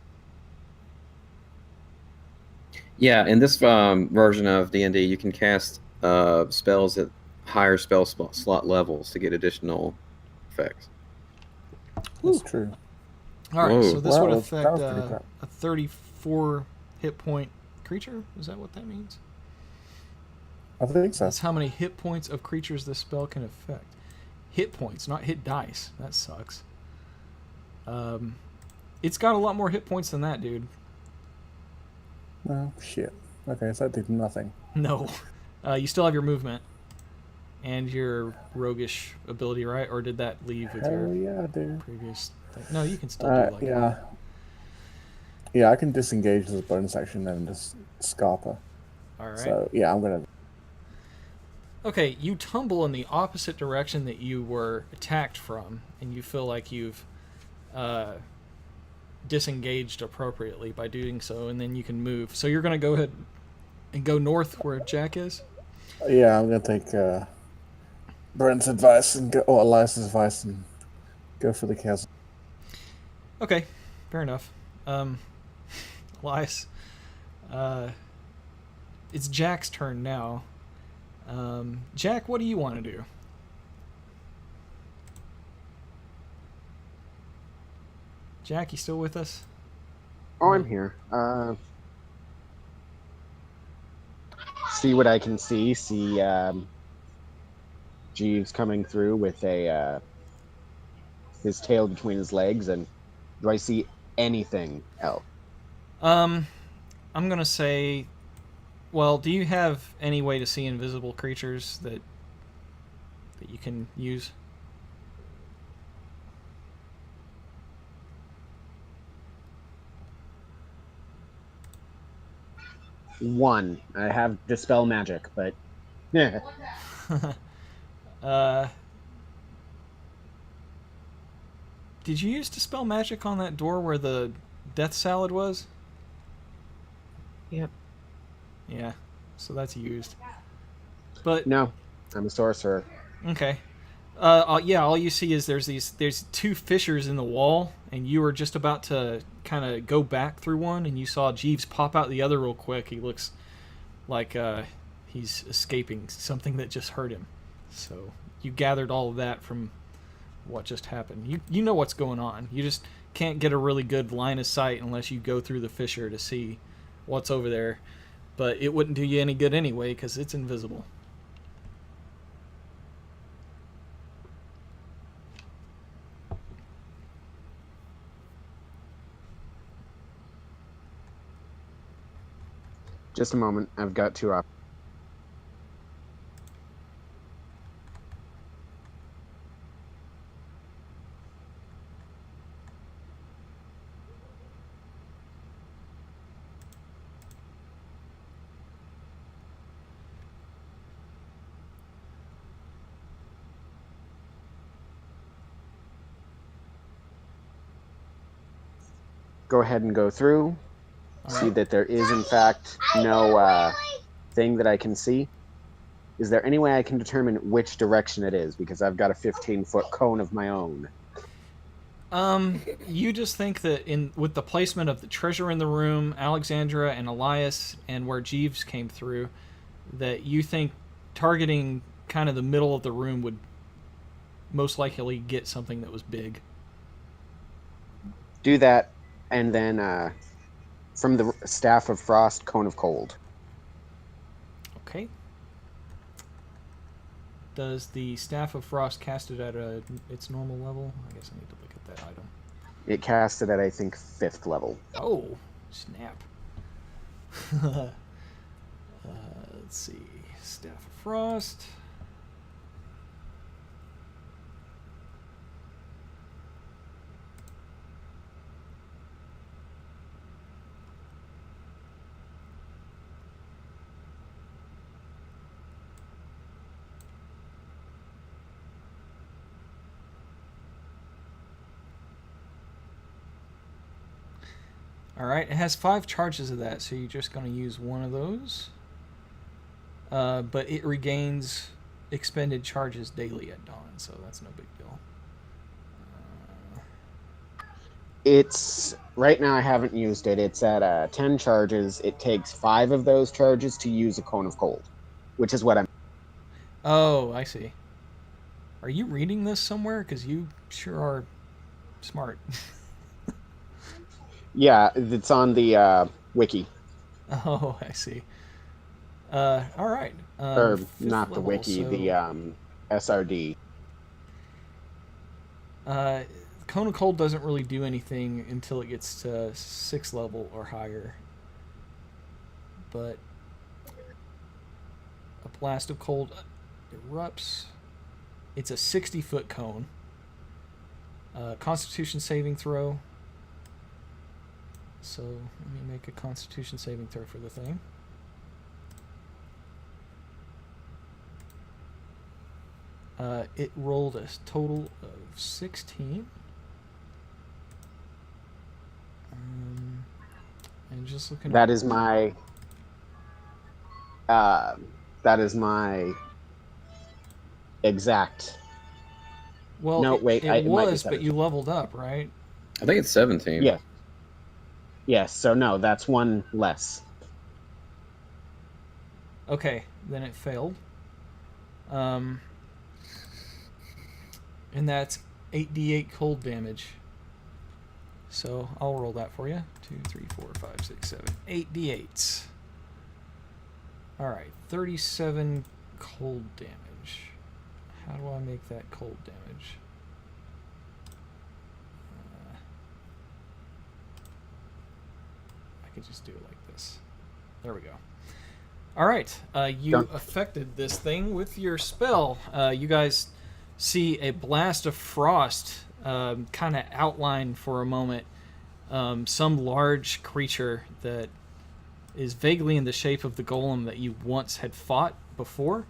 Yeah, in this version of D&D, you can cast spells at higher slot levels to get additional effects. That's true. All right, so this Well, would that affect was pretty crap. a 34 hit point creature. Is that what that means? I think so. That's how many hit points of creatures this spell can affect. Hit points, not hit dice. That sucks. It's got a lot more hit points than that, dude. Oh, shit. Okay, so that did nothing. No. You still have your movement and your roguish ability, right? Or did that leave with Hell your yeah, dude. previous thing? No, you can still do like Yeah. Yeah, I can disengage as a bonus action and just scarper. All right. So, yeah, I'm going to... Okay, you tumble in the opposite direction that you were attacked from, and you feel like you've disengaged appropriately by doing so, and then you can move. So you're going to go ahead and go north where Jack is? Yeah, I'm going to take Brent's advice and go... Or Elias's advice and go for the chasm. Okay, fair enough. Elias, it's Jack's turn now. Jack, what do you want to do? Jack, you still with us? Oh, I'm here. See what I can see. See Jeeves coming through with his tail between his legs, and do I see anything else? I'm gonna say, well, do you have any way to see invisible creatures that you can use? One. I have Dispel Magic, but... Did you use Dispel Magic on that door where the death salad was? Yep. Yeah, so that's used. But No, I'm a sorcerer. okay. Yeah, all you see is there's two fissures in the wall, and you were just about to kind of go back through one, and you saw Jeeves pop out the other real quick. He looks like he's escaping something that just hurt him. So you gathered all of that from what just happened. You know what's going on. You just can't get a really good line of sight unless you go through the fissure to see what's over there. But it wouldn't do you any good anyway because it's invisible. Just a moment. I've got two options. Go ahead and go through. See that there is, in fact, no thing that I can see. Is there any way I can determine which direction it is? Because I've got a 15-foot cone of my own. You just think that with the placement of the treasure in the room, Alexandra and Elias, and where Jeeves came through, that you think targeting kind of the middle of the room would most likely get something that was big. Do that, and then from the Staff of Frost, Cone of Cold. Okay. Does the Staff of Frost cast it at its normal level? I guess I need to look at that item. It cast it at, I think, 5th level. Oh, snap. Let's Let's see. Staff of Frost. Alright, it has 5 charges of that, so you're just going to use one of those. But it regains expended charges daily at dawn, so that's no big deal. It's right now. I haven't used it. It's at 10 charges. It takes 5 of those charges to use a cone of cold, which is what I'm. Oh, I see. Are you reading this somewhere? Because you sure are smart. Yeah, it's on the wiki. Oh, I see. All right. Or Fifth not the level, wiki, so, the SRD. Cone of Cold doesn't really do anything until it gets to 6th level or higher. But a blast of cold erupts. It's a 60-foot cone. Constitution saving throw. So let me make a Constitution saving throw for the thing. It rolled a total of 16. And just looking. That is my. That is my exact. Well, No, wait. it might be was, but 17. you leveled up, right? I think it's 17. Yeah. Yes. So no, that's one less. Okay, then it failed. And that's 8d8 cold damage. So I'll roll that for you. 2, 3, 4, 5, 6, 7, 8d8s. Alright, 37 cold damage. How do I make that cold damage? I could just do it like this. There we go. Alright, you affected this thing with your spell. You guys see a blast of frost kind of outline for a moment some large creature that is vaguely in the shape of the golem that you once had fought before.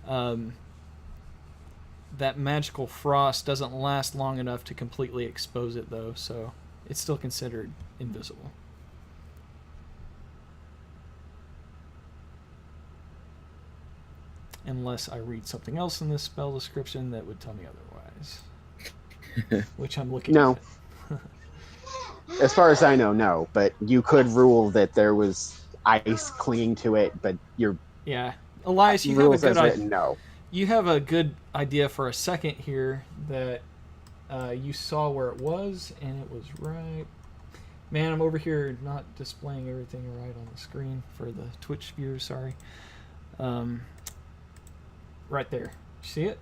That magical frost doesn't last long enough to completely expose it, though, so it's still considered invisible. Unless I read something else in this spell description that would tell me otherwise. Which I'm looking No. at. As far as I know, no. But you could rule that there was ice clinging to it, but your Yeah. Elias, you have a rules good as written, no. You have a good idea for a second here that you saw where it was, and it was right. Man, I'm over here not displaying everything right on the screen for the Twitch viewers, sorry. Right there. See it?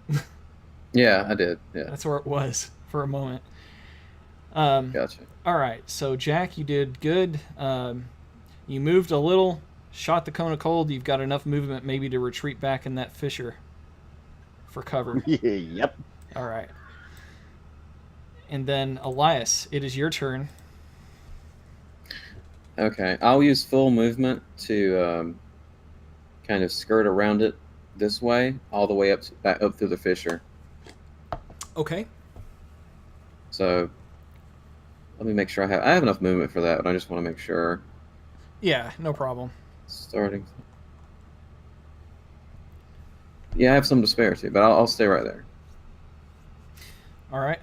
Yeah, I did. Yeah. That's where it was for a moment. Gotcha. All right, so Jack, you did good. You moved a little, shot the cone of cold. You've got enough movement maybe to retreat back in that fissure for cover. Yep. All right. And then Elias, it is your turn. Okay, I'll use full movement to kind of skirt around it this way, all the way back up through the fissure. Okay. So let me make sure I have enough movement for that, but I just want to make sure. Yeah, no problem. Starting. Yeah, I have some to spare too, but I'll stay right there. All right.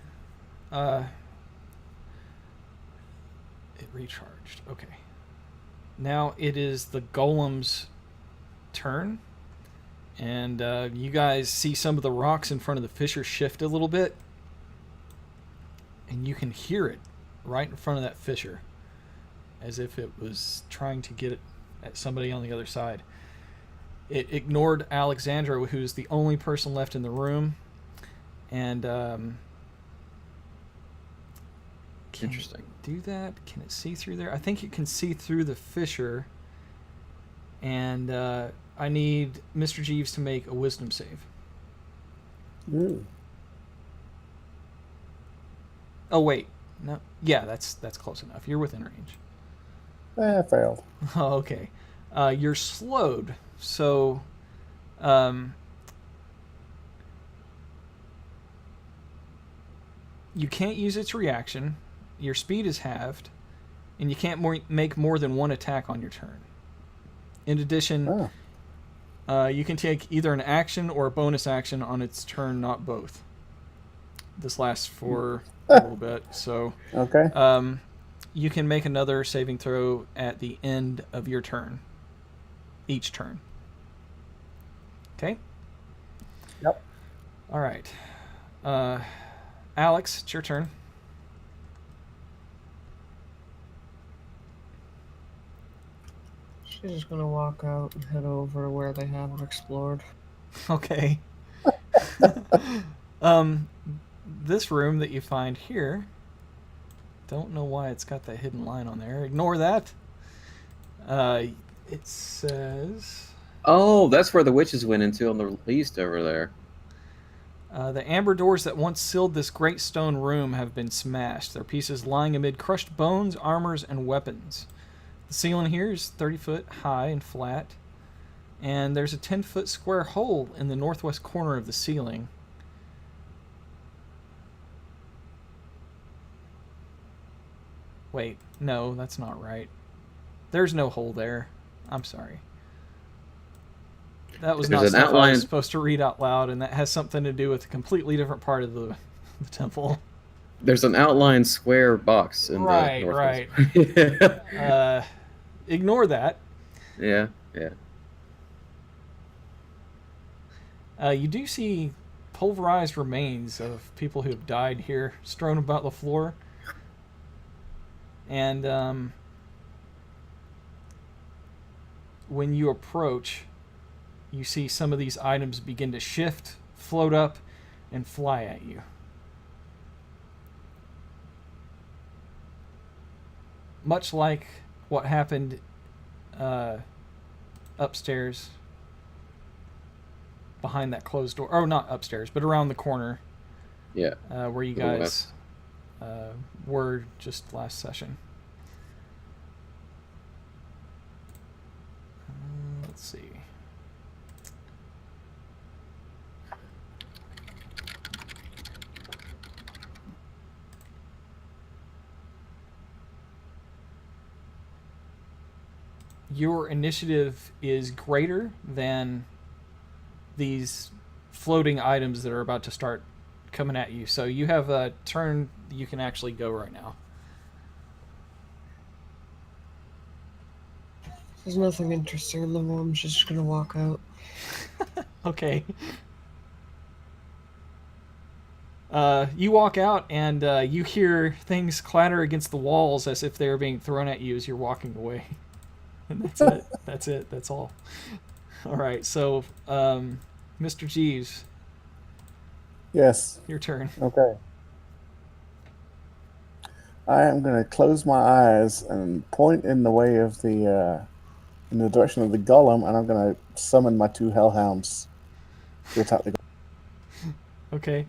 It recharged. Okay. Now it is the golem's turn. And you guys see some of the rocks in front of the fissure shift a little bit. And you can hear it right in front of that fissure. As if it was trying to get it at somebody on the other side. It ignored Alexandra, who's the only person left in the room. And can Interesting. it do that? Can it see through there? I think it can see through the fissure. And I need Mr. Jeeves to make a wisdom save. Ooh. Oh, wait. No. Yeah, that's close enough. You're within range. Failed. Oh, okay. You're slowed, so you can't use its reaction. Your speed is halved, and you can't make more than one attack on your turn. In addition, you can take either an action or a bonus action on its turn, not both. This lasts for a little bit, so Okay. you can make another saving throw at the end of your turn. Each turn. Okay? Yep. All right. Alex, it's your turn. She's just gonna walk out and head over where they haven't explored. Okay. This room that you find here, don't know why it's got that hidden line on there. Ignore that. It says... Oh, that's where the witches went into on the east over there. The amber doors that once sealed this great stone room have been smashed, their pieces lying amid crushed bones, armors, and weapons. The ceiling here is 30 foot high and flat, and there's a 10-foot square hole in the northwest corner of the ceiling. Wait, no, that's not right. There's no hole there. I'm sorry. That was There's not an stuff I outline. was supposed to read out loud, and that has something to do with a completely different part of the temple. There's an outlined square box in Right, the right. northwest. Ignore that. Yeah. You do see pulverized remains of people who have died here strewn about the floor. And when you approach, you see some of these items begin to shift, float up, and fly at you. Much like what happened upstairs behind that closed door. Oh, not upstairs, but around the corner. Yeah. Where you To the guys west. were just last session. Let's see. Your initiative is greater than these floating items that are about to start coming at you. So you have a turn you can actually go right now. There's nothing interesting in the room. She's just gonna walk out. Okay. You walk out and you hear things clatter against the walls as if they're being thrown at you as you're walking away. And that's it. That's it. That's all. All right. So, Mr. Jeeves, Yes. your turn. Okay. I am going to close my eyes and point in the way of the, in the direction of the golem, and I'm going to summon my two hellhounds to attack the golem. Okay.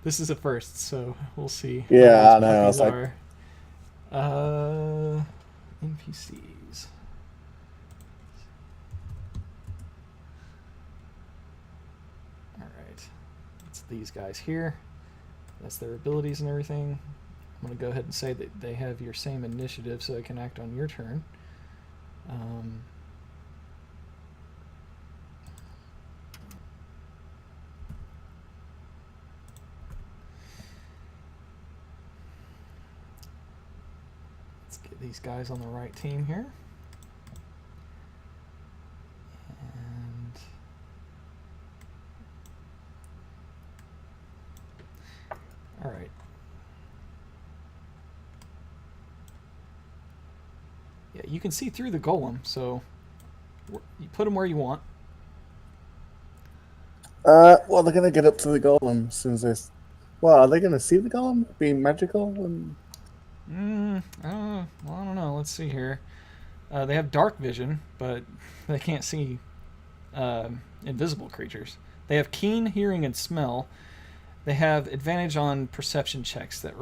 This is a first, so we'll see. Yeah, what I know, these it's like- are. NPCs. All right. It's these guys here. That's their abilities and everything. I'm going to go ahead and say that they have your same initiative so they can act on your turn. Let's get these guys on the right team here. And all right. Yeah, you can see through the golem, so you put them where you want. Well, they're going to get up to the golem as soon as they... Well, are they going to see the golem being magical? And... Well, I don't know. Let's see here. They have dark vision, but they can't see invisible creatures. They have keen hearing and smell. They have advantage on perception checks that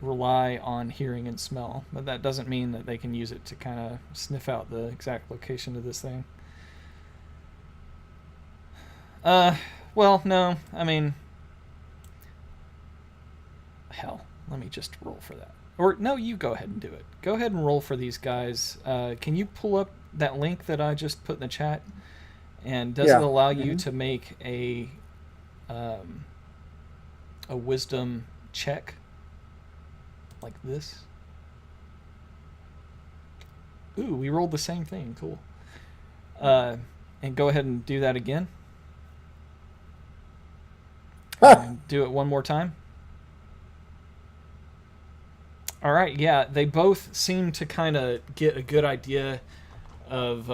rely on hearing and smell, but that doesn't mean that they can use it to kind of sniff out the exact location of this thing. Well, no. I mean, hell, let me just roll for that. Or, no, you go ahead and do it. Go ahead and roll for these guys. Can you pull up that link that I just put in the chat? And does it allow you to make a wisdom check like this? Ooh, we rolled the same thing. Cool. And go ahead and do that again. And do it one more time. All right, yeah, they both seem to kind of get a good idea of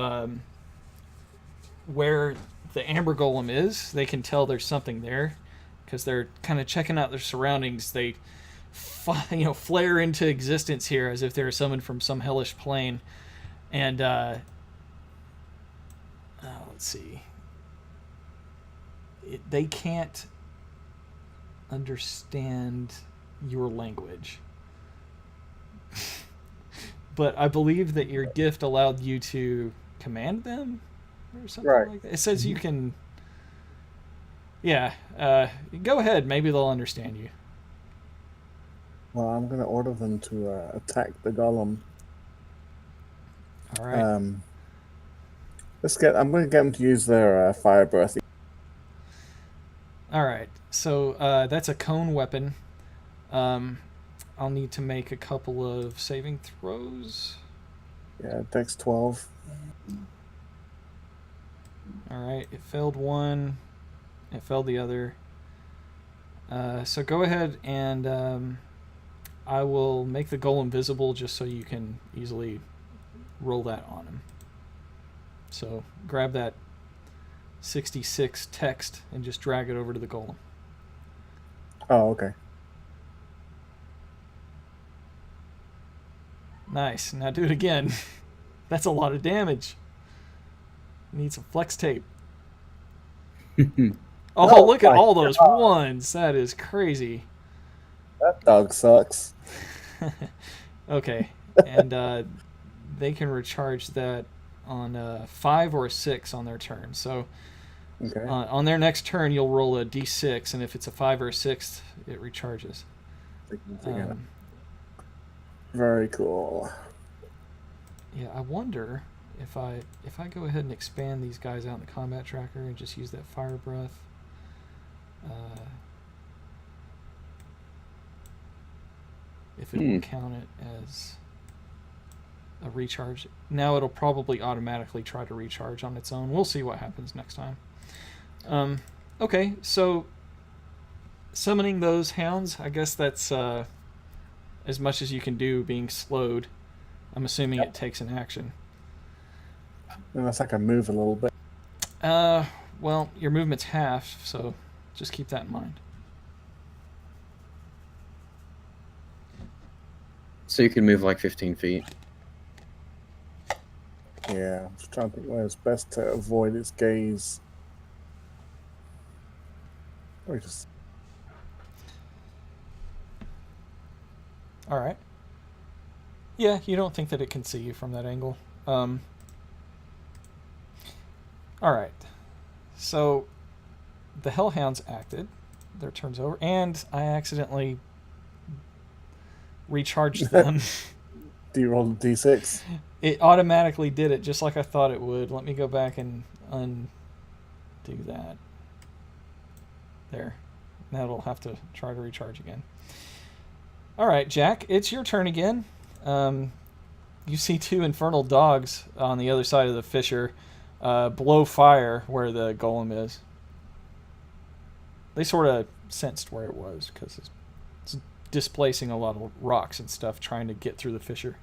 where the Amber Golem is. They can tell there's something there because they're kind of checking out their surroundings. They flare into existence here as if they're summoned from some hellish plane. And let's see. They can't understand your language. But I believe that your gift allowed you to command them or something like that. It says you can... Yeah. Go ahead. Maybe they'll understand you. Well, I'm going to order them to attack the golem. All right. I'm going to get them to use their fire breath. All right. So that's a cone weapon. I'll need to make a couple of saving throws. Yeah, Dex 12. All right. It failed one. It failed the other. So go ahead and I will make the golem visible just so you can easily roll that on him. So grab that 66 text and just drag it over to the golem. Oh, okay. Nice. Now do it again. That's a lot of damage. Need some flex tape. Oh, look at all those ones. That is crazy. That dog sucks. Okay. And they can recharge that on a 5 or a 6 on their turn. So okay. On their next turn, you'll roll a d6, and if it's a 5 or a 6, it recharges. Very cool. Yeah, I wonder if I go ahead and expand these guys out in the combat tracker and just use that fire breath. If it will count it as a recharge. Now it'll probably automatically try to recharge on its own. We'll see what happens next time. Okay, so summoning those hounds, I guess that's as much as you can do being slowed. I'm assuming it takes an action. Unless I can move a little bit. Well, your movement's half, so just keep that in mind. So you can move like 15 feet. Yeah, I'm just trying to think where it's best to avoid its gaze. Or just... All right. Yeah, you don't think that it can see you from that angle. All right. So the Hellhounds acted. Their turn's over. And I accidentally recharged them. Do you roll a d6? It automatically did it just like I thought it would. Let me go back and undo that. There. Now it'll have to try to recharge again. All right, Jack, it's your turn again. You see two infernal dogs on the other side of the fissure blow fire where the golem is. They sort of sensed where it was because it's displacing a lot of rocks and stuff trying to get through the fissure.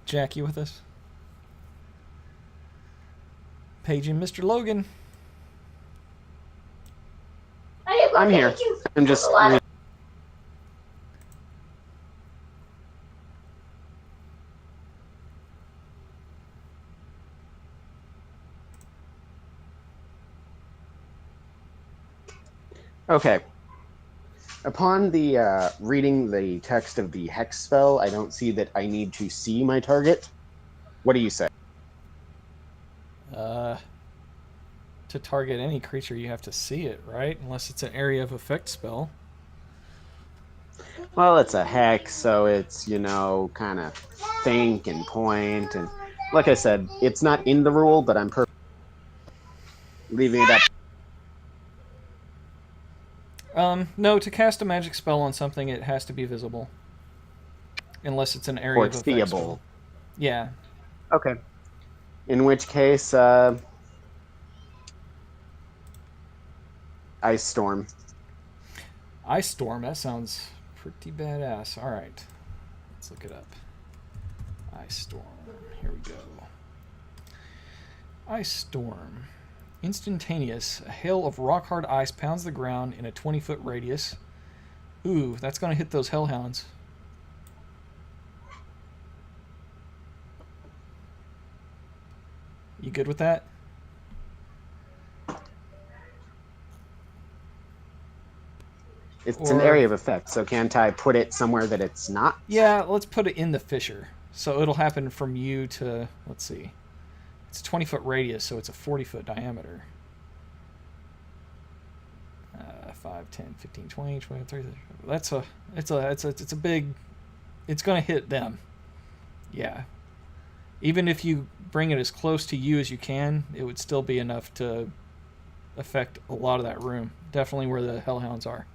Jack, you with us? Paging Mr. Logan. I'm here. I'm just. Okay. Upon the reading the text of the hex spell, I don't see that I need to see my target. What do you say? To target any creature, you have to see it, right? Unless it's an area of effect spell. Well, it's a hex, so it's, kind of think and point. And like I said, it's not in the rule, but I'm leaving it up. No, to cast a magic spell on something, it has to be visible. Unless it's an area Or of effect seeable. spell. Yeah. Okay. In which case, Ice Storm. Ice Storm, that sounds pretty badass. Alright. Let's look it up. Ice Storm. Here we go. Ice Storm. Instantaneous. A hail of rock-hard ice pounds the ground in a 20-foot radius. Ooh, that's going to hit those hellhounds. You good with that? It's an area of effect, so can't I put it somewhere that it's not? Yeah, let's put it in the fissure. So it'll happen from you to, let's see. It's a 20-foot radius, so it's a 40-foot diameter. 5, 10, 15, 20, 23. It's a big, it's going to hit them. Yeah. Even if you bring it as close to you as you can, it would still be enough to affect a lot of that room. Definitely where the hellhounds are.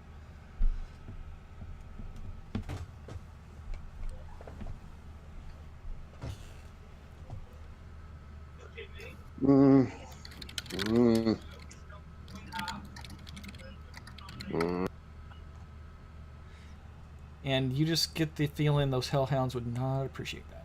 And you just get the feeling those hellhounds would not appreciate that.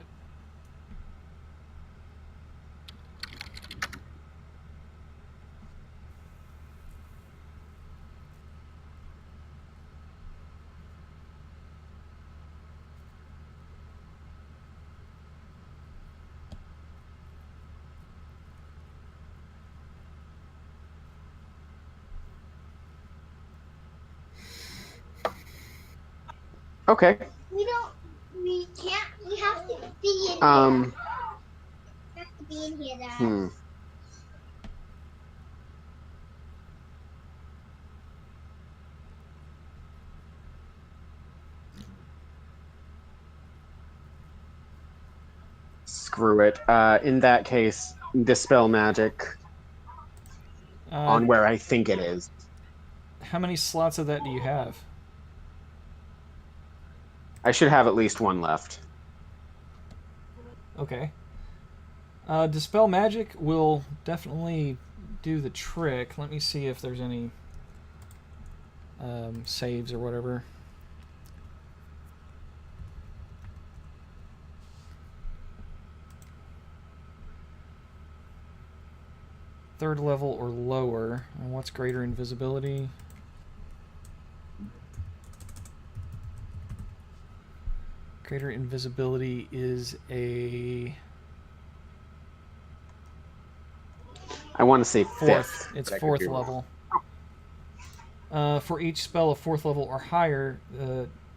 Okay. We can't, we have to be in here. We have to be in here, Dad. Screw it. In that case, dispel magic on where I think it is. How many slots of that do you have? I should have at least one left. Okay. Dispel magic will definitely do the trick. Let me see if there's any saves or whatever. Third level or lower. And what's greater invisibility? Greater invisibility is a... I want to say fourth. fifth. It's fourth level. For each spell of fourth level or higher,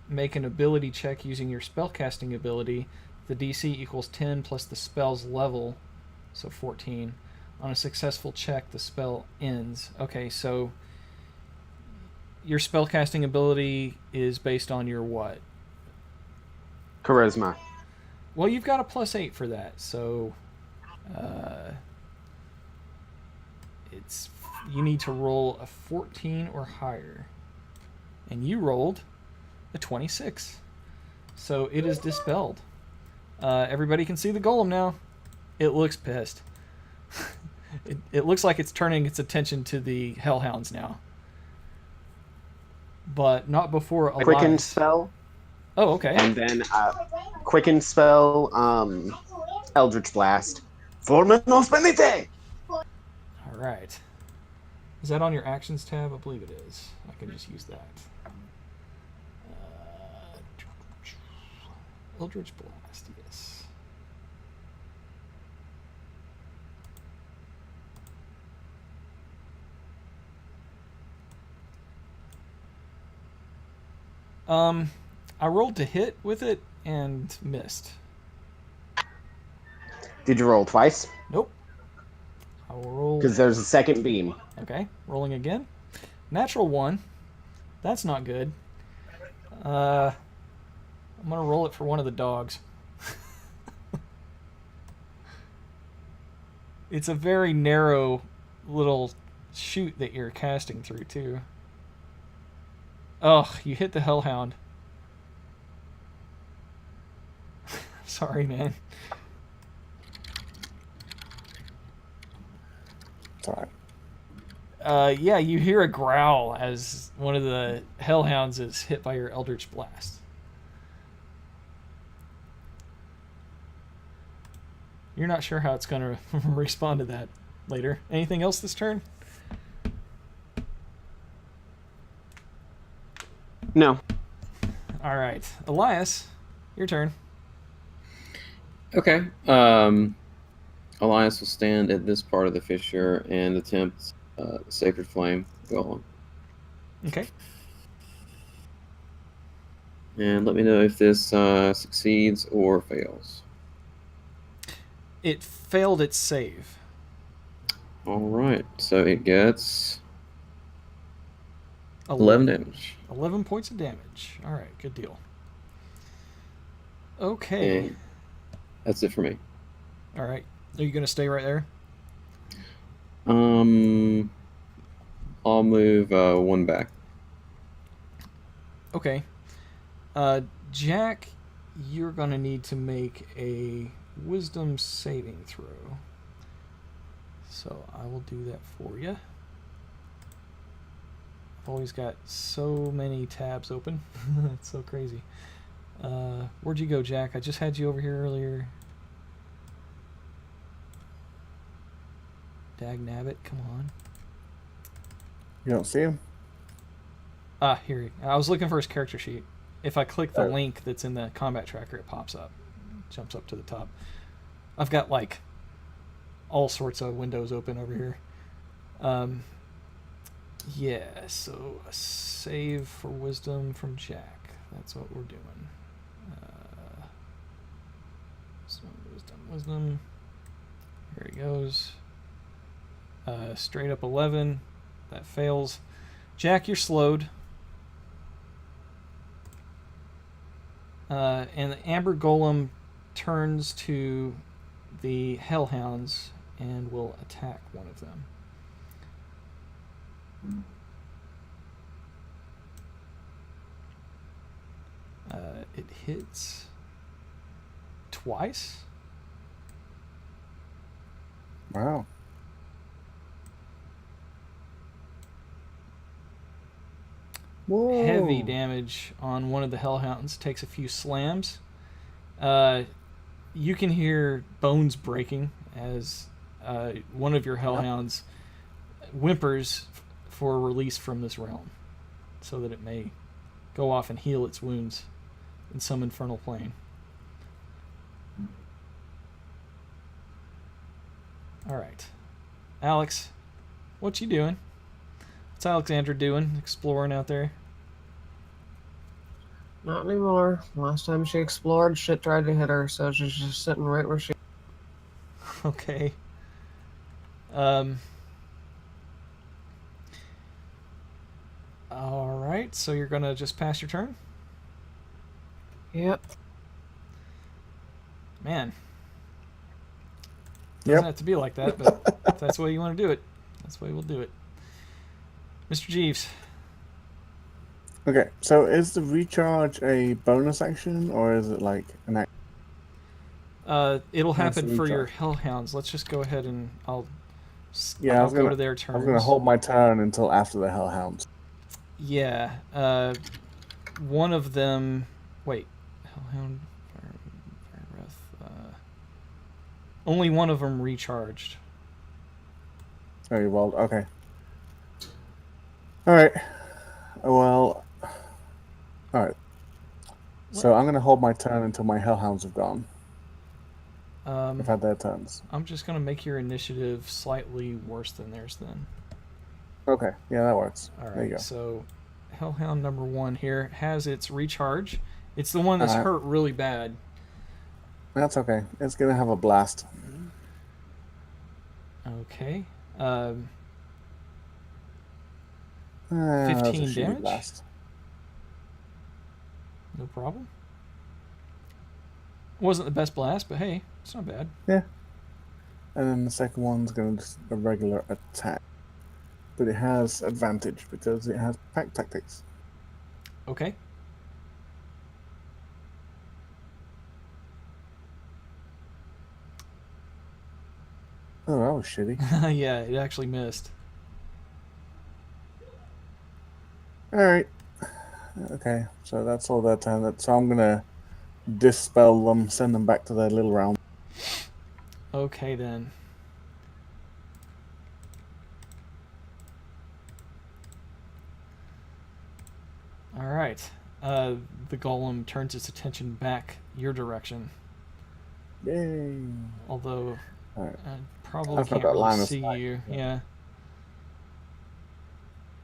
make an ability check using your spellcasting ability. The DC equals 10 plus the spell's level, so 14. On a successful check, the spell ends. Okay, so your spellcasting ability is based on your what? Charisma. Well, you've got a +8 for that, so you need to roll a 14 or higher, and you rolled a 26, so it is dispelled. Everybody can see the golem now. It looks pissed. It looks like it's turning its attention to the hellhounds now, but not before a Quicken spell. Oh, okay. And then quicken spell, Eldritch Blast. For menos penite! Alright. Is that on your actions tab? I believe it is. I can just use that. Eldritch Blast, yes. I rolled to hit with it and missed. Did you roll twice? Nope. I will roll. Because there's a second beam. Okay, rolling again. Natural 1. That's not good. I'm gonna roll it for one of the dogs. It's a very narrow little chute that you're casting through, too. Oh, you hit the Hellhound. Sorry, man. Sorry. Yeah, you hear a growl as one of the Hellhounds is hit by your Eldritch Blast. You're not sure how it's going to respond to that later. Anything else this turn? No. All right. Elias, your turn. Okay. Elias will stand at this part of the fissure and attempt Sacred Flame Golem. Okay. And let me know if this succeeds or fails. It failed its save. All right. So it gets 11 damage. 11 points of damage. All right. Good deal. Okay. And that's it for me. All right. Are you going to stay right there? I'll move one back. Okay. Jack, you're going to need to make a wisdom saving throw. So I will do that for you. I've always got so many tabs open. It's so crazy. Where'd you go, Jack? I just had you over here earlier. Dagnabbit, come on. You don't see him? Ah, here. I was looking for his character sheet. If I click the link that's in the combat tracker, it pops up. Jumps up to the top. I've got, like, all sorts of windows open over here. Yeah, so a save for wisdom from Jack. That's what we're doing. Wisdom. Here he goes. Straight up 11. That fails. Jack, you're slowed. And the Amber Golem turns to the Hellhounds and will attack one of them. It hits twice. Wow. Whoa. Heavy damage on one of the Hellhounds. Takes a few slams. You can hear bones breaking as one of your Hellhounds whimpers for release from this realm, so that it may go off and heal its wounds in some infernal plane. All right, Alex, what you doing? What's Alexandra doing, exploring out there? Not anymore. Last time she explored, shit tried to hit her, so she's just sitting right where she... Okay. All right, so you're gonna just pass your turn? Yep. Man. Doesn't have to be like that, but if that's the way you want to do it, that's the way we'll do it. Mr. Jeeves. Okay, so is the recharge a bonus action, or is it like an action? It'll That's happen the for your recharge. Hellhounds. Let's just go ahead and I'll Yeah, go to their turns. I was gonna hold my turn until after the Hellhounds. Yeah. One of them... Wait. Hellhound... Fire Breath... only one of them recharged. Oh, you rolled. Okay. All right. Well, all right. So I'm gonna hold my turn until my hellhounds have gone. I've had their turns. I'm just gonna make your initiative slightly worse than theirs then. Okay. Yeah, that works. All There you right. go. So, Hellhound number 1 here has its recharge. It's the one that's Alright. hurt really bad. That's okay. It's gonna have a blast. Okay. That's a 15 shitty damage. blast. No problem. Wasn't the best blast, but hey, it's not bad. Yeah. And then the second one's gonna just a regular attack, but it has advantage because it has pack tactics. Okay. Oh, that was shitty. Yeah, it actually missed. All right. Okay. So that's all their turn. So I'm gonna dispel them, send them back to their little round. Okay then. All right. The golem turns its attention back your direction. Yay! Although All right. I probably I've got can't that really line of see sight. you. Yeah.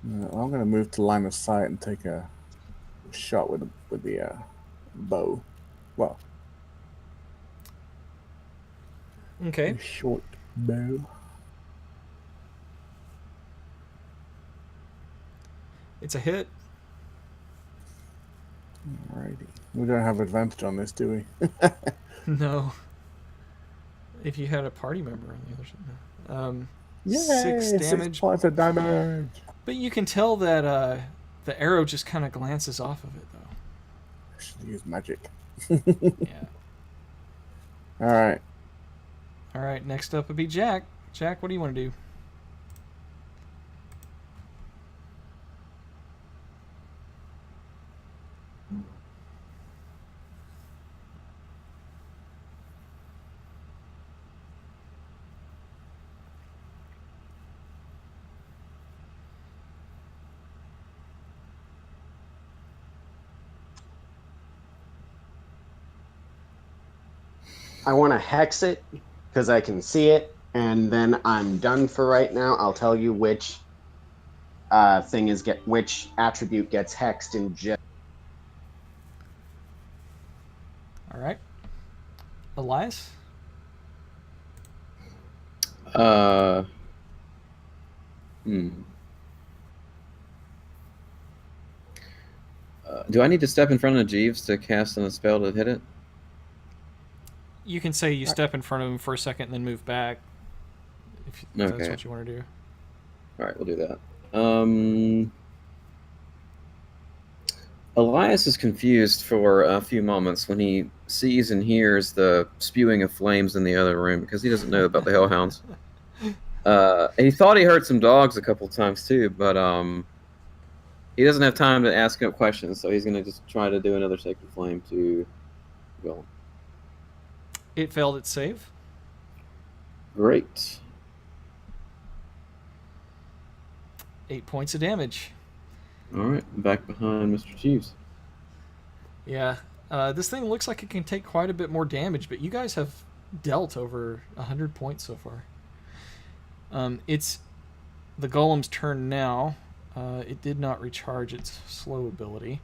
I'm gonna move to line of sight and take a shot with the bow. Well, Okay. a short bow. It's a hit. Alrighty. We don't have advantage on this, do we? No. If you had a party member on the other side. Yay! 6 damage. 6 points of damage. But you can tell that the arrow just kind of glances off of it, though. I should use magic. Yeah. Alright. All right. Next up would be Jack. Jack, what do you want to do? I want to hex it because I can see it, and then I'm done for right now. I'll tell you which which attribute gets hexed in just. All right. Elias? Do I need to step in front of Jeeves to cast a spell to hit it? You can say you step in front of him for a second and then move back. If that's Okay. what you want to do. All right, we'll do that. Elias is confused for a few moments when he sees and hears the spewing of flames in the other room because he doesn't know about the hellhounds. He thought he heard some dogs a couple times too, but he doesn't have time to ask him questions, so he's gonna just try to do another sacred flame to go. It failed its save. Great. 8 points of damage. All right, back behind Mr. Jeeves. Yeah. This thing looks like it can take quite a bit more damage, but you guys have dealt over 100 points so far. It's the golem's turn now. It did not recharge its slow ability,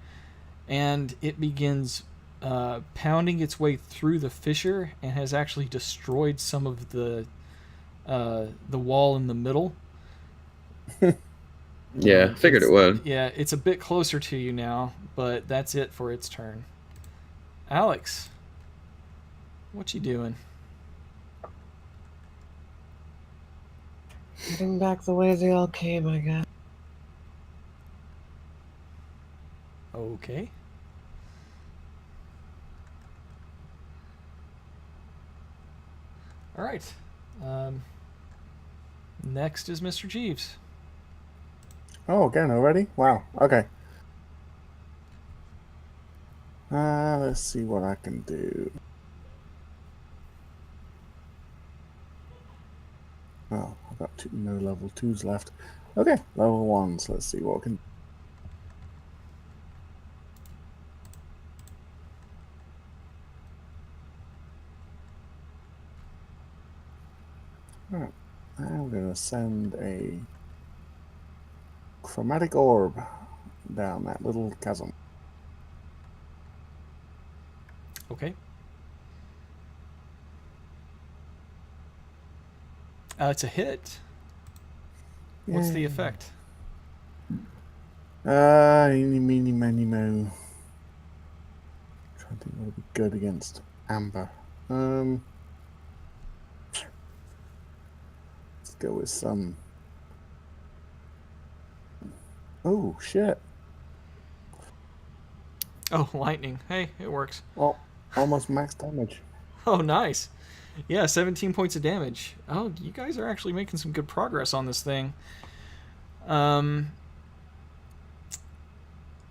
and it begins pounding its way through the fissure and has actually destroyed some of the wall in the middle. Yeah, figured it would. Yeah, it's a bit closer to you now, but that's it for its turn. Alex, what you doing? Heading back the way they all came, I guess. Okay. All right. Next is Mr. Jeeves. Oh, again already? Wow. Okay. Let's see what I can do. Oh, I've got no level 2s left. Okay, level 1s. Let's see what we can. Alright, I'm going to send a chromatic orb down that little chasm. Okay. It's a hit. What's the Yay. effect? Eeny, meeny, miny, mo. Trying to think what would be good against amber. Let's go with some. Oh shit! Oh, lightning. Hey, it works. Well, almost max damage. Oh, nice. Yeah, 17 points of damage. Oh, you guys are actually making some good progress on this thing.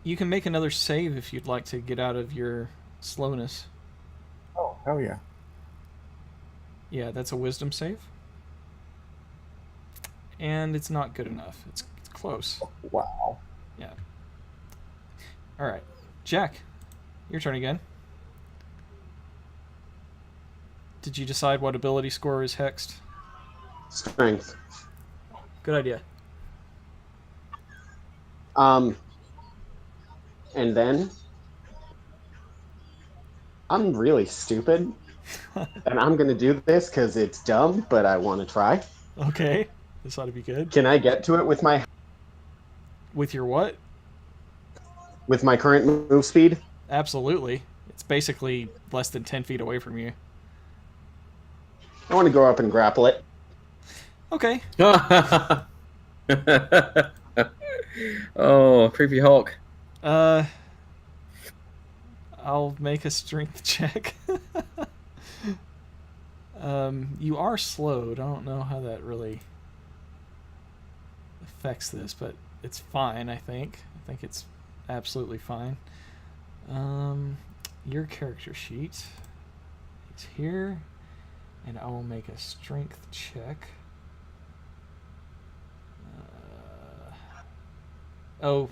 You can make another save if you'd like to get out of your slowness. Oh hell yeah! Yeah, that's a wisdom save. And it's not good enough. It's close. Wow. Yeah. All right. Jack, your turn again. Did you decide what ability score is hexed? Strength. Good idea. And then I'm really stupid, and I'm gonna do this because it's dumb, but I want to try. Okay. This ought to be good. Can I get to it with my With your what? current move speed? Absolutely. It's basically less than 10 feet away from you. I want to go up and grapple it. Okay. Oh, creepy Hulk. I'll make a strength check. You are slowed. I don't know how that really affects this, but it's fine, I think. I think it's absolutely fine. Your character sheet is here, and I will make a strength check. Oh,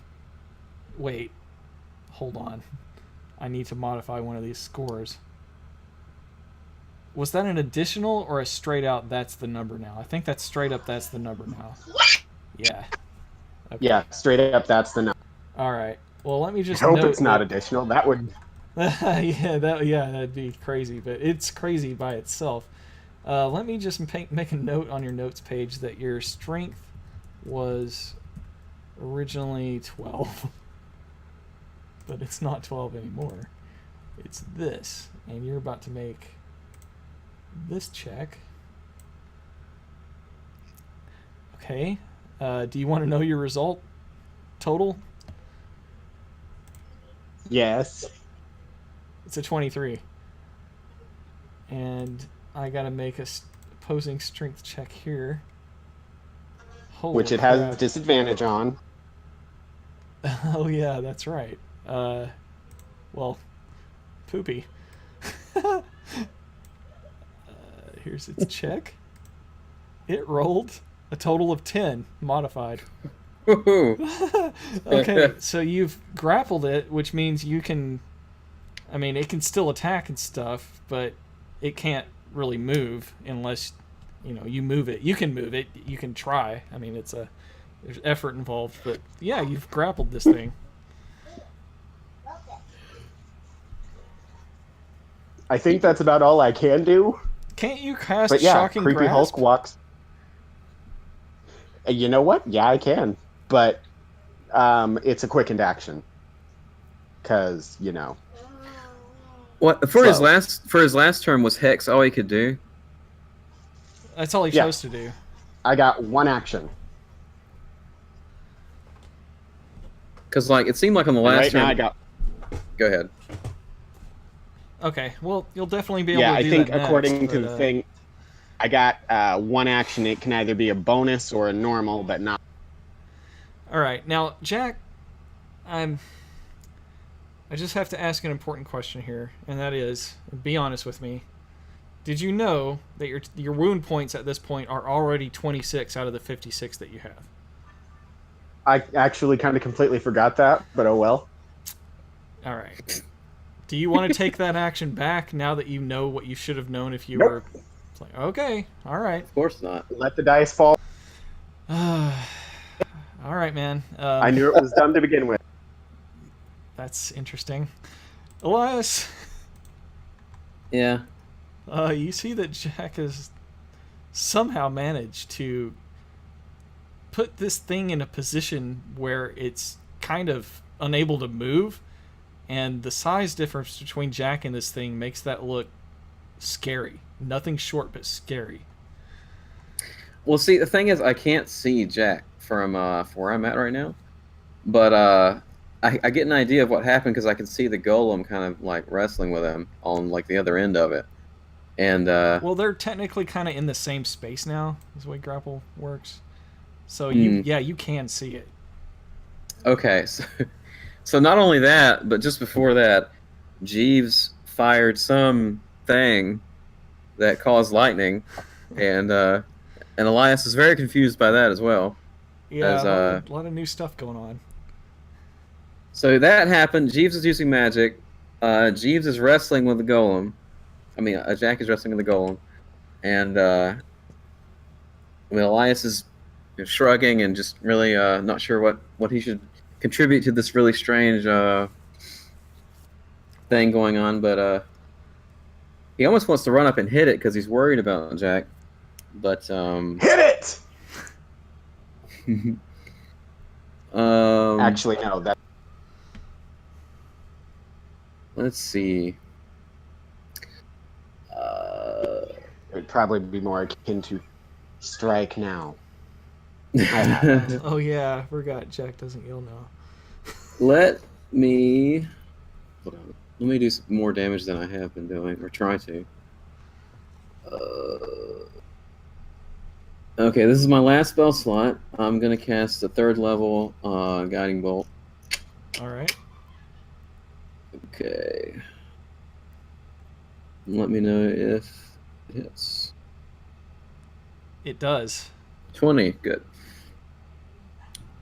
wait. Hold on. I need to modify one of these scores. Was that an additional or a straight out that's the number now? I think that's straight up that's the number now. Yeah. Okay. Yeah, straight up, that's the number. All right. Well, let me just I hope note it's not that- additional. That would. yeah, that'd be crazy, but it's crazy by itself. Let me just make a note on your notes page that your strength was originally 12, but it's not 12 anymore. It's this, and you're about to make this check. Okay. Do you want to know your result total? Yes. It's a 23. And I gotta make a opposing strength check here. Holy Which it has crap. disadvantage on. Oh yeah, that's right. Well, poopy. Here's its check. It rolled a total of 10, modified. Woohoo. Okay, so you've grappled it, which means you can... I mean, it can still attack and stuff, but it can't really move unless, you move it. You can move it. You can try. I mean, there's effort involved, but yeah, you've grappled this thing. I think that's about all I can do. Can't you cast But yeah, Shocking Creepy Grasp? Hulk walks. You know what? Yeah, I can. But it's a quickened action. Because, What for his last turn was Hex all he could do? That's all he Yeah. chose to do. I got one action. Because it seemed like on the And last right turn. now I got. Go ahead. Okay, well, you'll definitely be able Yeah, to I do think that next, according to but, the thing, I got one action. It can either be a bonus or a normal, but not. All right, now, Jack, I just have to ask an important question here, and that is, be honest with me. Did you know that your wound points at this point are already 26 out of the 56 that you have? I actually kind of completely forgot that, but oh well. All right. Do you want to take that action back now that you know what you should have known if you Nope. were playing? Okay. All right. Of course not. Let the dice fall. All right, man. I knew it was dumb to begin with. That's interesting. Elias, Yeah. you see that Jack has somehow managed to put this thing in a position where it's kind of unable to move, and the size difference between Jack and this thing makes that look scary. Nothing short but scary. Well, see, the thing is, I can't see Jack from where I'm at right now, but I get an idea of what happened because I can see the golem kind of like wrestling with him on like the other end of it, and well, they're technically kind of in the same space now, is the way grapple works. So you can see it. Okay, so not only that, but just before that, Jeeves fired some thing that caused lightning, and Elias is very confused by that as well. Yeah, as, a lot of new stuff going on. So that happened. Jeeves is using magic. Jeeves is wrestling with the golem. I mean, Jack is wrestling with the golem, and Elias is shrugging and just really not sure what he should contribute to this really strange thing going on. But he almost wants to run up and hit it because he's worried about Jack. But Hit it! Actually, no. That let's see. it would probably be more akin to strike now. I have it. Oh yeah, I forgot Jack doesn't yell now. Let me hold on. Let me do some more damage than I have been doing, or try to. Okay, this is my last spell slot. I'm gonna cast a 3rd level guiding bolt. All right. Okay. Let me know if it hits. It does. 20, good.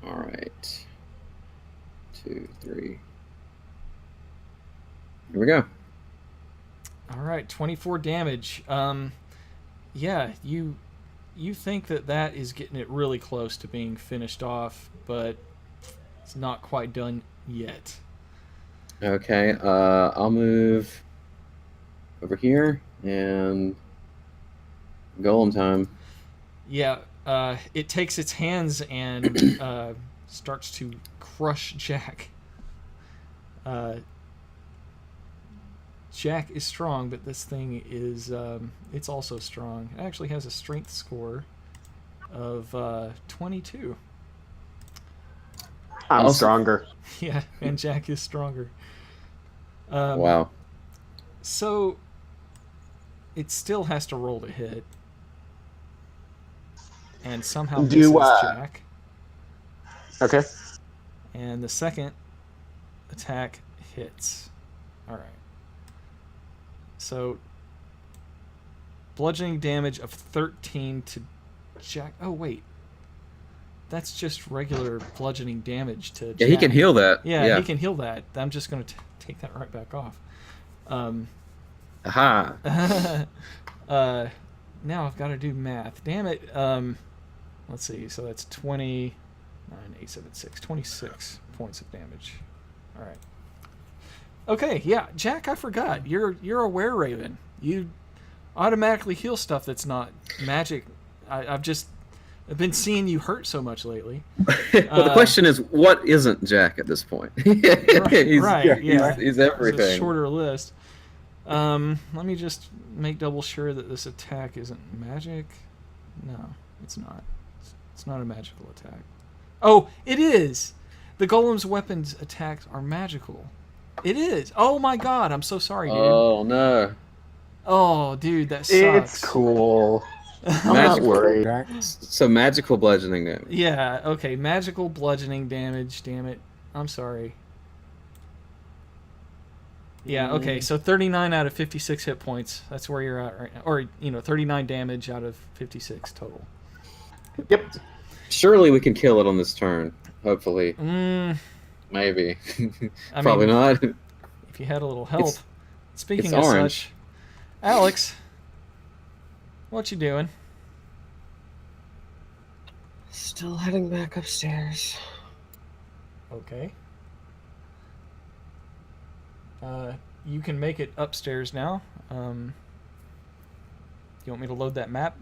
All right. 2, 3. Here we go. All right, 24 damage. Yeah, you think that is getting it really close to being finished off, but it's not quite done yet. Okay, I'll move over here and golem time. Yeah, it takes its hands and starts to crush Jack. Jack is strong, but this thing is it's also strong. It actually has a strength score of 22. I'm Also- stronger. Yeah, and Jack is stronger. Wow. So it still has to roll to hit, and somehow misses Jack. Okay. And the second attack hits. All right. So bludgeoning damage of 13 to Jack. Oh wait, that's just regular bludgeoning damage to Jack. Yeah, he can heal that. Yeah, he can heal that. I'm just going to take that right back off. Aha. Now I've got to do math. Damn it. Let's see. So that's 29, 8, 7, 6, 26 points of damage. All right. Okay, yeah, Jack, I forgot. You're a were-raven. You automatically heal stuff that's not magic. I've been seeing you hurt so much lately. Well, the question is, what isn't Jack at this point? Right, yeah. He's It's a everything. shorter list. Let me just make double sure that this attack isn't magic. No, it's not. It's not a magical attack. Oh, it is! The golem's weapons attacks are magical. It is. Oh my god, I'm so sorry, dude. Oh, no. Oh, dude, that sucks. It's cool. I'm not Magical. worried. Jack. So magical bludgeoning damage. Yeah, okay, magical bludgeoning damage, damn it. I'm sorry. Yeah, okay, so 39 out of 56 hit points. That's where you're at right now. Or, 39 damage out of 56 total. Yep. Surely we can kill it on this turn. Hopefully. Maybe. I Probably mean, not. if you had a little help. Speaking it's of orange. such, Alex, what you doing? Still heading back upstairs. Okay. You can make it upstairs now. You want me to load that map?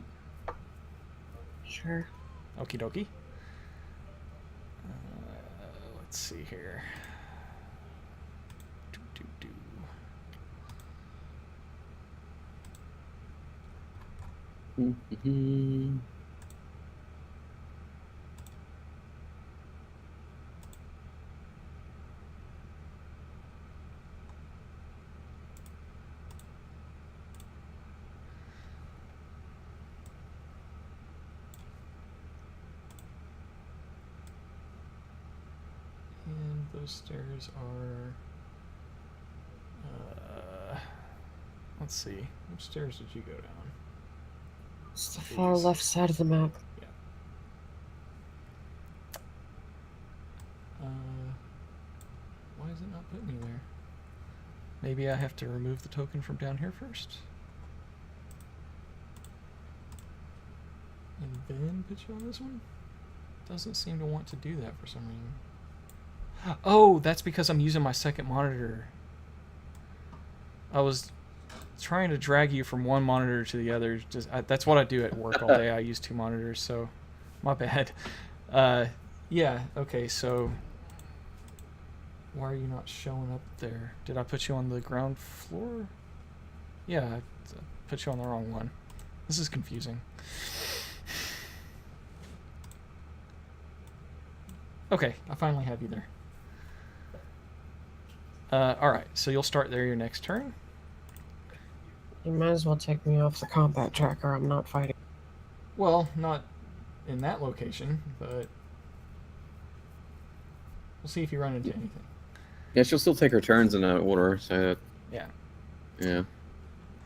Sure. Okie dokie. Let's see here. Do. And those stairs are... let's see. Which stairs did you go down? It's the far left side of the map. Yeah. Why is it not putting me there? Maybe I have to remove the token from down here first. And then put you on this one? Doesn't seem to want to do that for some reason. Oh, that's because I'm using my second monitor. I was trying to drag you from one monitor to the other. That's what I do at work all day. I use 2 monitors, so my bad. Yeah, okay, so why are you not showing up there? Did I put you on the ground floor? Yeah, I put you on the wrong one. This is confusing. Okay, I finally have you there. Alright, so you'll start there your next turn. You might as well take me off the combat tracker. I'm not fighting. Well, not in that location, but we'll see if you run into anything. Yeah, she'll still take her turns in that order, so... Yeah. Yeah. In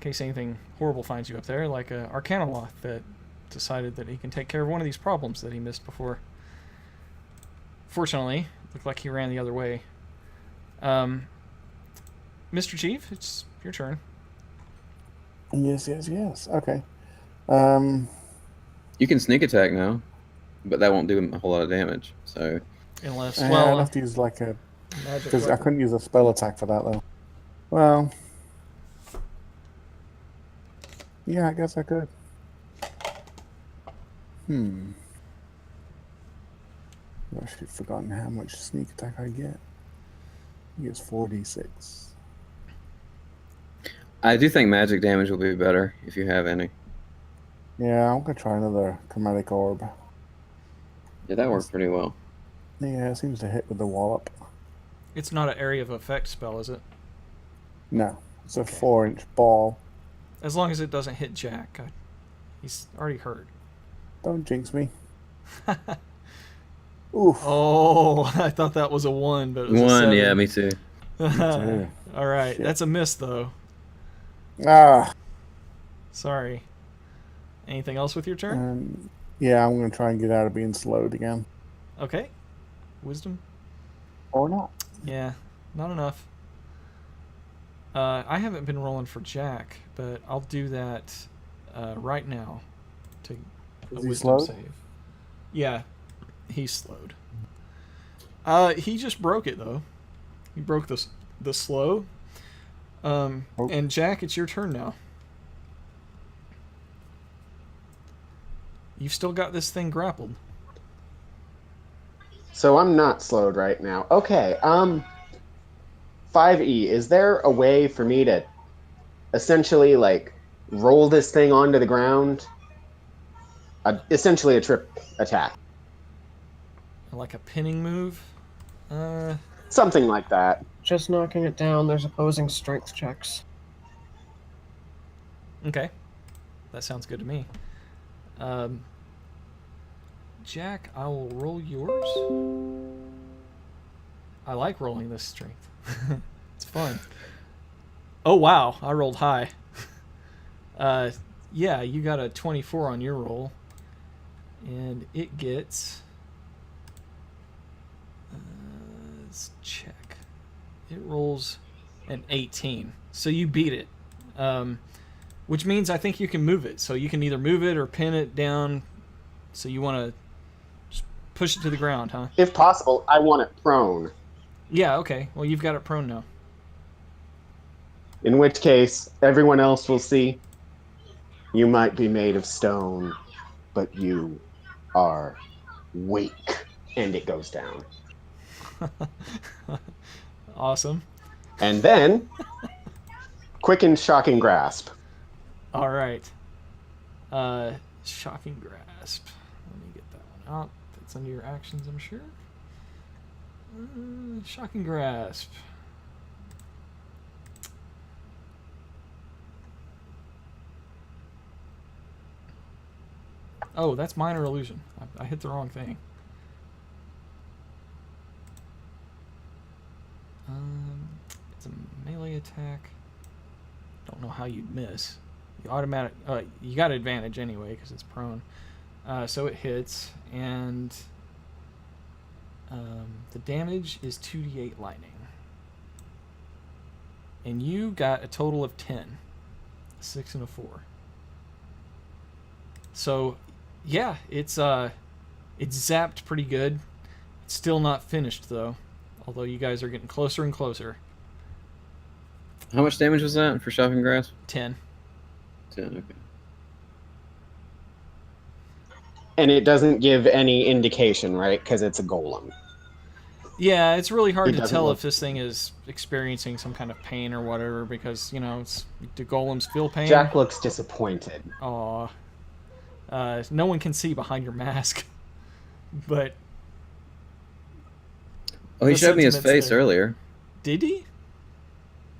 case anything horrible finds you up there, like Arcanoloth that decided that he can take care of one of these problems that he missed before. Fortunately, it looked like he ran the other way. Mr. Chief, it's your turn. Yes. Okay. You can sneak attack now, but that won't do him a whole lot of damage, so... Unless, I'd well, have to use like a... magic Because I weapon. couldn't use a spell attack for that, though. Well... Yeah, I guess I could. I've actually forgotten how much sneak attack I get. I think it's 4d6. I do think magic damage will be better, if you have any. Yeah, I'm gonna try another chromatic orb. Yeah, that worked pretty well. Yeah, it seems to hit with the wallop. It's not an area of effect spell, is it? No, it's a 4-inch ball. As long as it doesn't hit Jack. He's already hurt. Don't jinx me. Oof. Oh, I thought that was a 1, but it was a 1, 7. yeah, me too. too. All right, Shit. that's a miss, though. Ah. Sorry. Anything else with your turn? Yeah, I'm gonna try and get out of being slowed again. Okay. Wisdom? Or not. Yeah, not enough. I haven't been rolling for Jack, but I'll do that right now to a Is he wisdom slowed? save. Yeah, he's slowed. He just broke it though. He broke the slow. And Jack, it's your turn now. You've still got this thing grappled. So I'm not slowed right now. Okay, 5E, is there a way for me to essentially, like, roll this thing onto the ground? Essentially a trip attack. Like a pinning move? Something like that. Just knocking it down. There's opposing strength checks. Okay. That sounds good to me. Jack, I will roll yours. I like rolling this strength. It's fun. Oh, wow. I rolled high. Yeah, you got a 24 on your roll. And it gets... let's check. It rolls an 18. So you beat it. Which means I think you can move it. So you can either move it or pin it down. So you want to just push it to the ground, huh? If possible, I want it prone. Yeah, okay. Well, you've got it prone now. In which case, everyone else will see. You might be made of stone, but you are weak. And it goes down. Awesome. And then, quick and shocking grasp. All right. Shocking grasp. Let me get that one out. That's under your actions, I'm sure. Shocking grasp. Oh, that's minor illusion. I hit the wrong thing. It's a melee attack. Don't know how you'd miss. You automatic. You got advantage anyway because it's prone. So it hits, and the damage is 2d8 lightning. And you got a total of 10. A 6 and a 4. So, yeah, it's zapped pretty good. It's still not finished though, although you guys are getting closer and closer. How much damage was that for shocking grasp? 10. 10. Okay. And it doesn't give any indication, right? Because it's a golem. Yeah, it's really hard It to doesn't tell look- if this thing is experiencing some kind of pain or whatever, because, you know, do golems feel pain? Jack looks disappointed. Aw. No one can see behind your mask. But Oh, he The showed me his sentiment's face there. earlier. did he?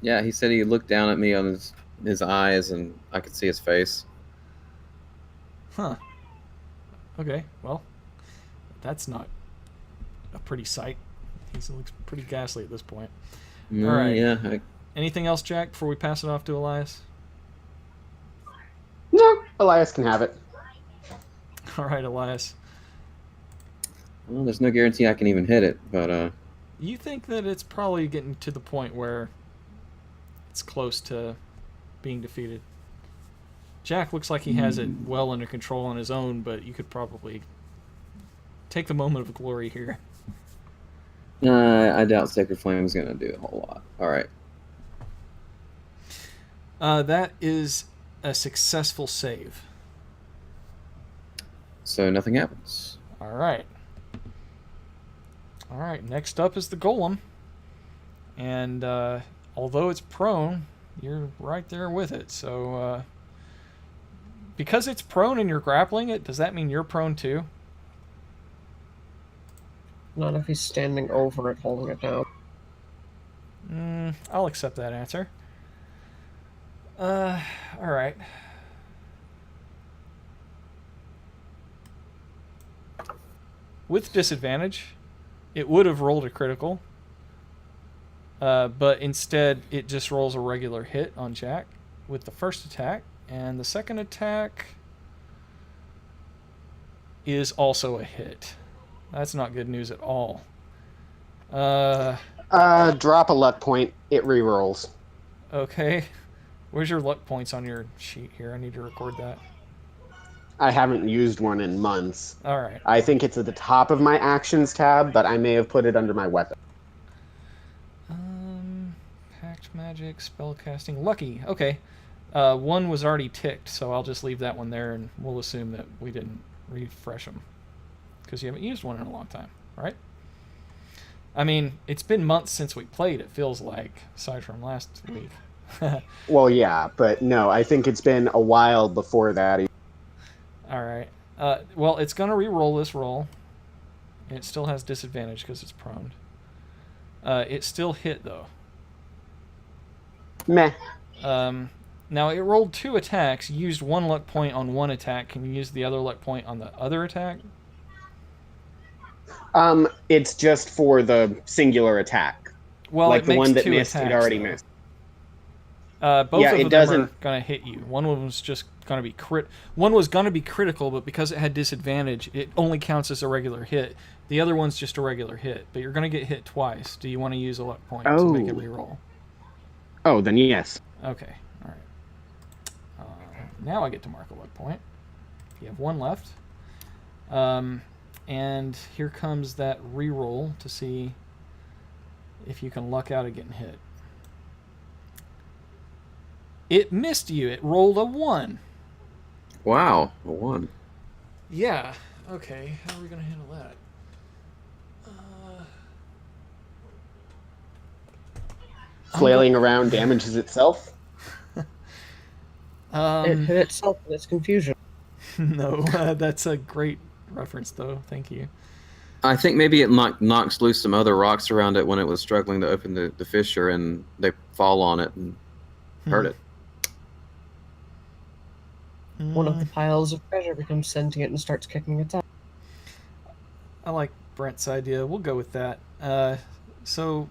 Yeah, he said he looked down at me on his eyes, and I could see his face. Huh. Okay, well, that's not a pretty sight. He looks pretty ghastly at this point. Mm, All right. Yeah. Anything else, Jack, before we pass it off to Elias? No, Elias can have it. All right, Elias. Well, there's no guarantee I can even hit it, but You think that it's probably getting to the point where it's close to being defeated. Jack looks like he has it well under control on his own, but you could probably take the moment of glory here. I doubt Sacred Flame is going to do a whole lot. All right. That is a successful save. So nothing happens. All right. All right, next up is the golem. And although it's prone, you're right there with it. So because it's prone and you're grappling it, does that mean you're prone too? Not if he's standing over it, holding it down. I'll accept that answer. All right. With disadvantage, it would have rolled a critical, but instead it just rolls a regular hit on Jack with the first attack, and the second attack is also a hit. That's not good news at all. Drop a luck point. It rerolls. Okay. Where's your luck points on your sheet here? I need to record that. I haven't used one in months. All right. I think it's at the top of my actions tab, but I may have put it under my weapon. Pact magic, spellcasting, lucky. Okay. One was already ticked, so I'll just leave that one there, and we'll assume that we didn't refresh them because you haven't used one in a long time, right? I mean, it's been months since we played. It feels like, aside from last week. Well, yeah, but no, I think it's been a while before that. All right. Well, it's gonna re-roll this roll. And it still has disadvantage because it's prone. It still hit though. Meh. Now it rolled 2 attacks, used 1 luck point on 1 attack. Can you use the other luck point on the other attack? It's just for the singular attack. Well, like it the makes one that 2 missed, attacks, it already though. missed. Both Yeah, of it them doesn't- are going to hit you. One of them was just going to be One was going to be critical, but because it had disadvantage, it only counts as a regular hit. The other one's just a regular hit, but you're going to get hit twice. Do you want to use a luck point to make a reroll? Oh, then yes. Okay, all right. Now I get to mark a luck point. You have one left. And here comes that reroll to see if you can luck out of getting hit. It missed you. It rolled a 1. Wow, a 1. Yeah. Okay. How are we going to handle that? Flailing around damages itself. It hit itself in its confusion. No, that's a great reference, though. Thank you. I think maybe it knocks loose some other rocks around it when it was struggling to open the fissure, and they fall on it and hurt it. One of the piles of treasure becomes sentient and starts kicking its ass. I like Brent's idea. We'll go with that. So,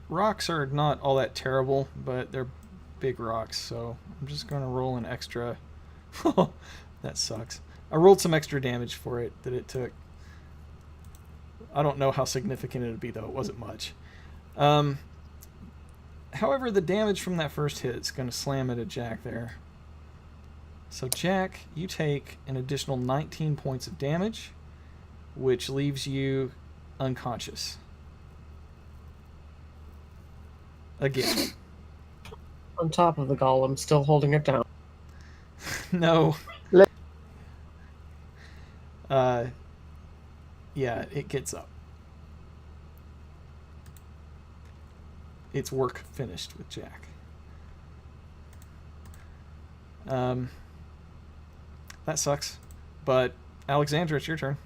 rocks are not all that terrible, but they're big rocks, so I'm just going to roll an extra... That sucks. I rolled some extra damage for it that it took. I don't know how significant it would be, though. It wasn't much. However, the damage from that first hit is going to slam it at Jack there. So, Jack, you take an additional 19 points of damage, which leaves you unconscious. Again. On top of the golem, still holding it down. No. Yeah, it gets up. It's work finished with Jack. That sucks. But, Alexandra, it's your turn.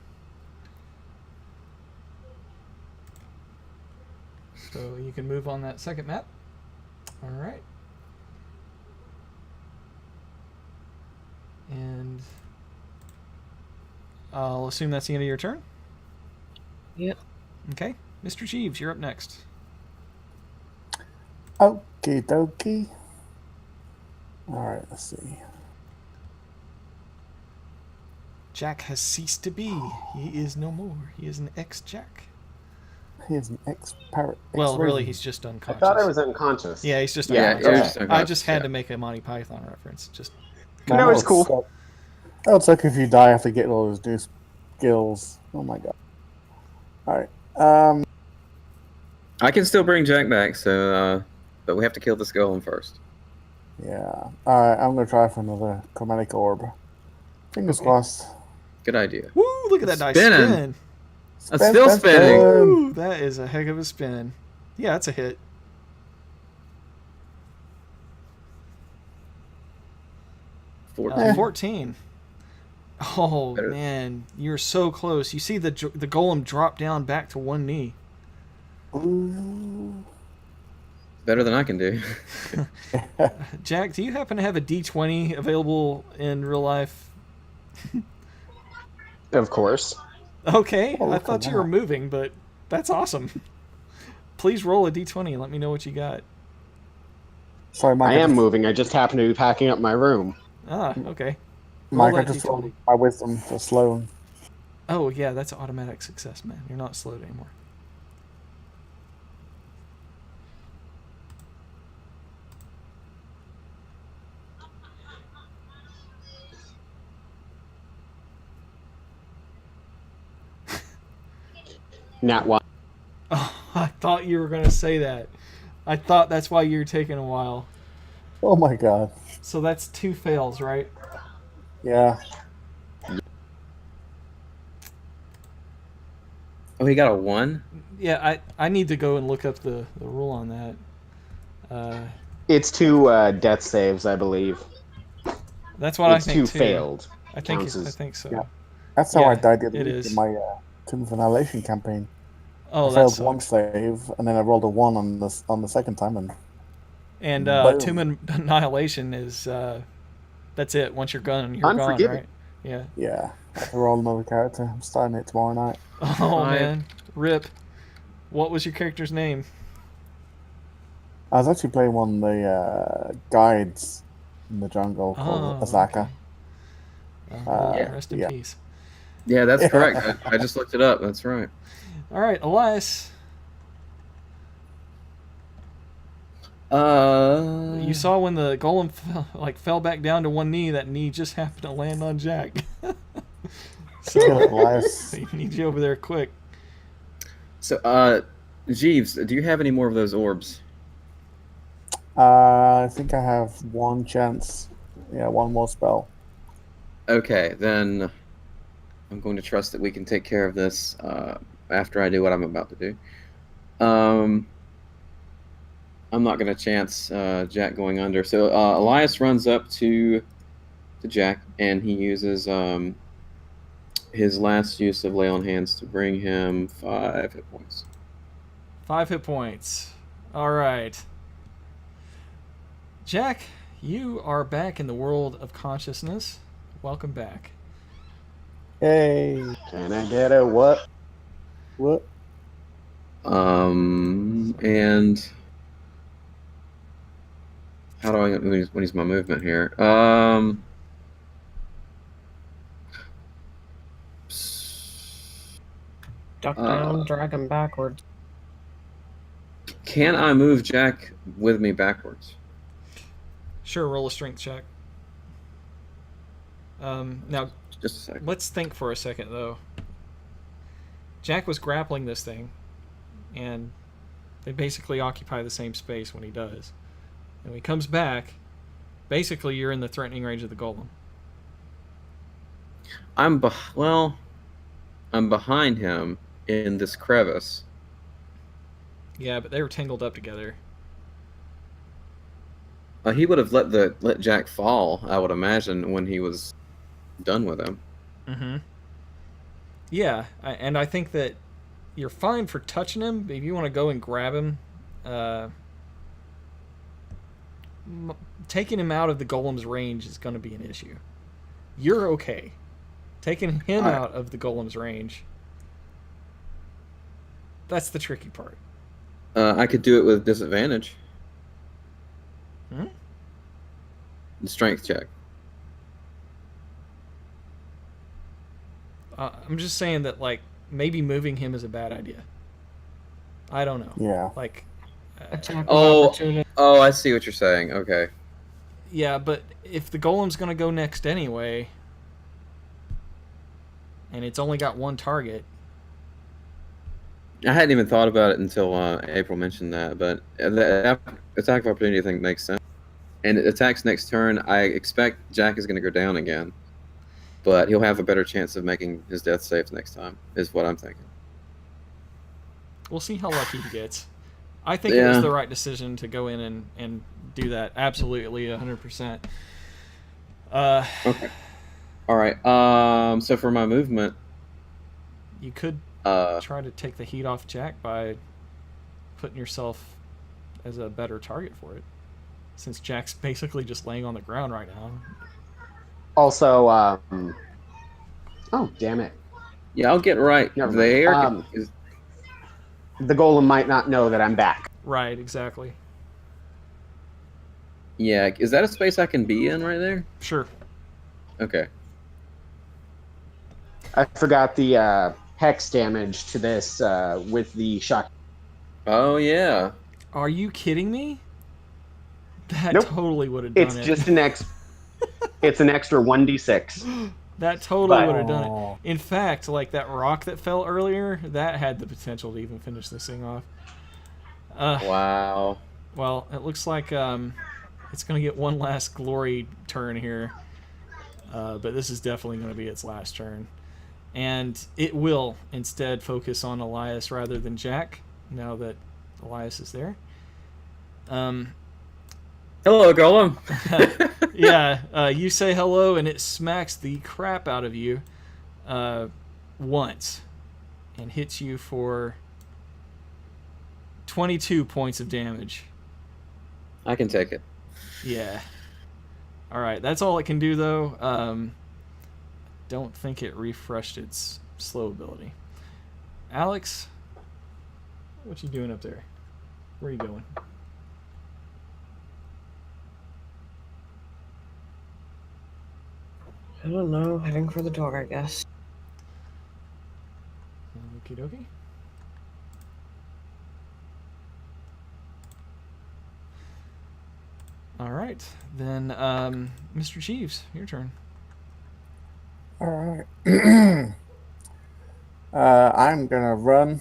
So you can move on that second map. Alright. And I'll assume that's the end of your turn? Yep. Okay. Mr. Jeeves, you're up next. Okie dokie. Alright, let's see. Jack has ceased to be. He is no more. He is an ex-Jack. He is an ex-parrot. Well, really, he's just I unconscious. thought I was unconscious. Yeah, he's just Yeah, unconscious. yeah. I just had to make a Monty Python reference. Just No, it's cool. That'll suck if you die after getting all those new skills. Oh my god. Alright. I can still bring Jack back, so but we have to kill this golem first. Yeah. Alright, I'm gonna try for another chromatic orb. Fingers crossed. Good idea. woo! Look at that dice Spinning. spin. That's still spinning. Woo, that is a heck of a spin. Yeah, that's a hit. Four. 14. Oh Better. man, you're so close. You see the golem drop down back to one knee. Ooh. Better than I can do. Jack, do you happen to have a D20 available in real life? Of course. Okay, Oh, I look thought at you were that. moving, but that's awesome. Please roll a D20 and let me know what you got. Sorry, Mike. I am moving. I just happen to be packing up my room. Ah, okay. Mike, roll I that just D20. rolled my wisdom for slow. Oh yeah, that's automatic success, man. You're not slowed anymore. Nat 1. Oh, I thought you were going to say that. I thought that's why you were taking a while. Oh my god. So that's 2 fails, right? Yeah. Oh, he got a 1? Yeah, I need to go and look up the rule on that. It's 2 death saves, I believe. That's what It's I think 2 too. failed. I think Counts as- I think so. Yeah. That's how Yeah, I died the other it week is. in my Tomb of Annihilation campaign. Oh, I that failed one sucks. save, and then I rolled a 1 on the second time, and And Boom. Tomb of Annihilation is that's it. Once you're gone, you're gone, Unforgiven. right? Yeah. yeah, I have to roll another character. I'm starting it tomorrow night. Oh Five. man, rip. What was your character's name? I was actually playing one of the guides in the jungle called Azaka. Okay. Well, Yeah. rest in Yeah. peace. Yeah, that's correct. I just looked it up. That's right. All right, Elias. You saw when the golem fell back down to one knee. That knee just happened to land on Jack. Kill it, So Elias. he needs you over there quick. So, Jeeves, do you have any more of those orbs? I think I have one chance. Yeah, one more spell. Okay, then I'm going to trust that we can take care of this after I do what I'm about to do. I'm not going to chance Jack going under. So Elias runs up to Jack, and he uses his last use of Lay on Hands to bring him 5 hit points. 5 hit points. All right. Jack, you are back in the world of consciousness. Welcome back. Hey. Can I get a what? What? And how do I use my movement here? Duck down, drag him backwards. Can I move Jack with me backwards? Sure, roll a strength check. Now, Just a second. let's think for a second, though. Jack was grappling this thing, and they basically occupy the same space when he does. And when he comes back, basically you're in the threatening range of the golem. I'm behind him in this crevice. Yeah, but they were tangled up together. He would have let Jack fall, I would imagine, when he was done with him. Mm-hmm. Yeah, and I think that you're fine for touching him, but if you want to go and grab him, taking him out of the golem's range is going to be an issue. You're okay. Taking him out of the golem's range, that's the tricky part. I could do it with disadvantage. Hmm? The strength check. I'm just saying that, like, maybe moving him is a bad idea. I don't know. Yeah. Like, Attack of Oh, opportunity. I see what you're saying. Okay. yeah, but if the golem's going to go next anyway, and it's only got one target, I hadn't even thought about it until April mentioned that, but the attack of opportunity I think makes sense. And it attacks next turn. I expect Jack is going to go down again, but he'll have a better chance of making his death saves next time, is what I'm thinking. we'll see how lucky he gets. I think it was Yeah. the right decision to go in and do that. Absolutely, 100%. Okay. All right. So for my movement, You could try to take the heat off Jack by putting yourself as a better target for it, since Jack's basically just laying on the ground right now. Also, oh damn it! yeah, I'll get right Never mind. there. The golem might not know that I'm back. Right, exactly. Yeah, is that a space I can be in right there? Sure. Okay. I forgot the hex damage to this with the shock. Oh yeah. Are you kidding me? That Nope. totally would have done It's it. just it's an extra 1d6. That totally But- would have done it. Oh. In fact, like that rock that fell earlier, that had the potential to even finish this thing off. Wow. Well, it looks like it's going to get one last glory turn here. But this is definitely going to be its last turn. And it will instead focus on Elias rather than Jack, now that Elias is there. Hello, Golem. Yeah, you say hello, and it smacks the crap out of you once and hits you for 22 points of damage. I can take it. Yeah. All right, that's all it can do, though. Don't think it refreshed its slow ability. Alex, what you doing up there? Where are you going? I don't know. Heading for the door, I guess. Okie dokie. All right, then, Mr. Jeeves, your turn. All right. I'm gonna run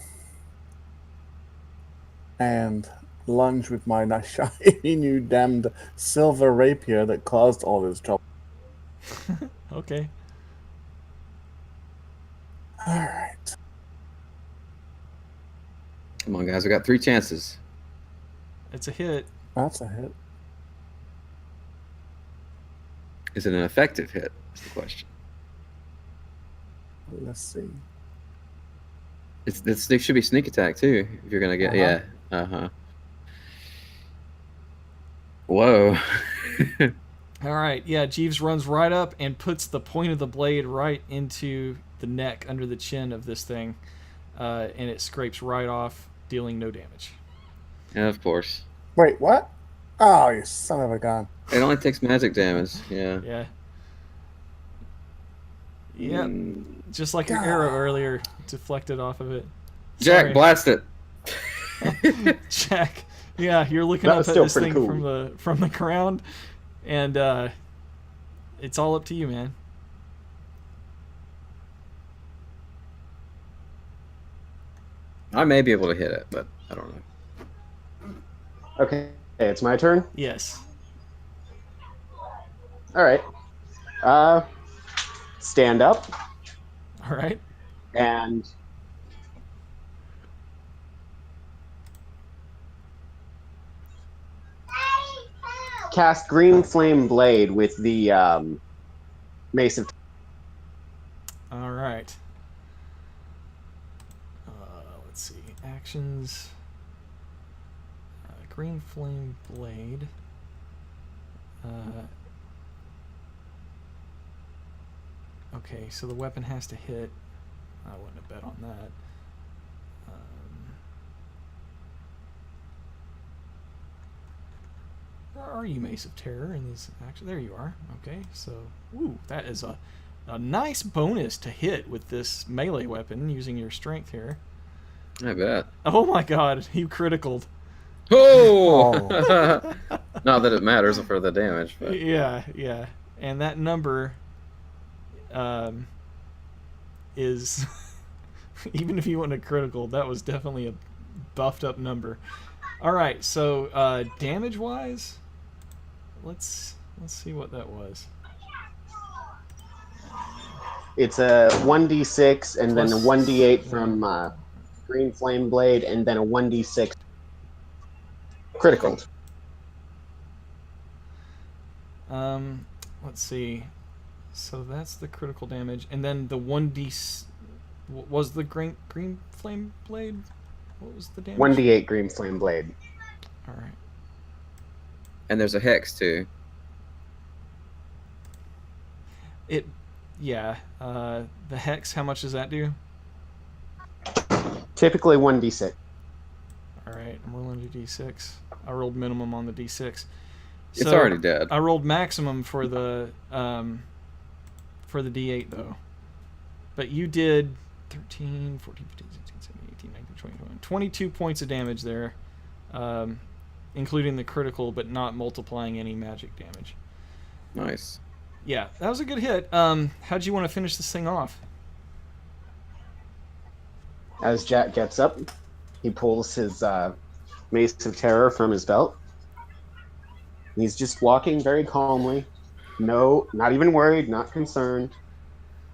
and lunge with my nice shiny new damned silver rapier that caused all this trouble. Okay. All right. Come on, guys. We got 3 chances. It's a hit. That's a hit. Is it an effective hit? Is the question. Let's see. It should be sneak attack too. If you're gonna get Whoa. All right, yeah, Jeeves runs right up and puts the point of the blade right into the neck under the chin of this thing, and it scrapes right off, dealing no damage. Yeah, of course. Wait, what? Oh, you son of a gun. It only takes magic damage. Yeah. Yeah. Yep. Mm. Just like your arrow earlier, deflected off of it. Jack, Sorry. blast it. Jack. Yeah, you're looking That up was at still this pretty thing cool. from the ground, and it's all up to you, man. I may be able to hit it, but I don't know. Okay, it's my turn. Yes. All right. Stand up All right. and cast Green Flame Blade with the Mace of. All right. Let's see. Actions. Green Flame Blade. Okay, so the weapon has to hit. I wouldn't have bet on that. Where are you, Mace of Terror, in these actions? There you are. Okay, so, ooh, that is a nice bonus to hit with this melee weapon using your strength here. I bet. Oh my god, you criticaled. Oh! Not that it matters for the damage, but Yeah. And that number is, even if you want a critical, that was definitely a buffed up number. Alright, so damage-wise, let's see what that was. It's a 1d6 and then a Plus 1d8 from Green Flame Blade, and then a 1d6 critical. Let's see. So that's the critical damage, and then the 1d was the green flame blade. What was the damage? 1d8 Green Flame Blade. All right. and there's a hex too. Yeah. The hex. How much does that do? Typically 1d6. All right, I'm rolling a d6. I rolled minimum on the d6. It's already dead. I rolled maximum for the d8 though. But you did 13, 14, 15, 16, 17, 18, 19, 20, 21. 22 points of damage there, including the critical, but not multiplying any magic damage. Nice. Yeah, that was a good hit. How'd you want to finish this thing off? As Jack gets up, he pulls his Mace of Terror from his belt. He's just walking very calmly. No, not even worried, not concerned.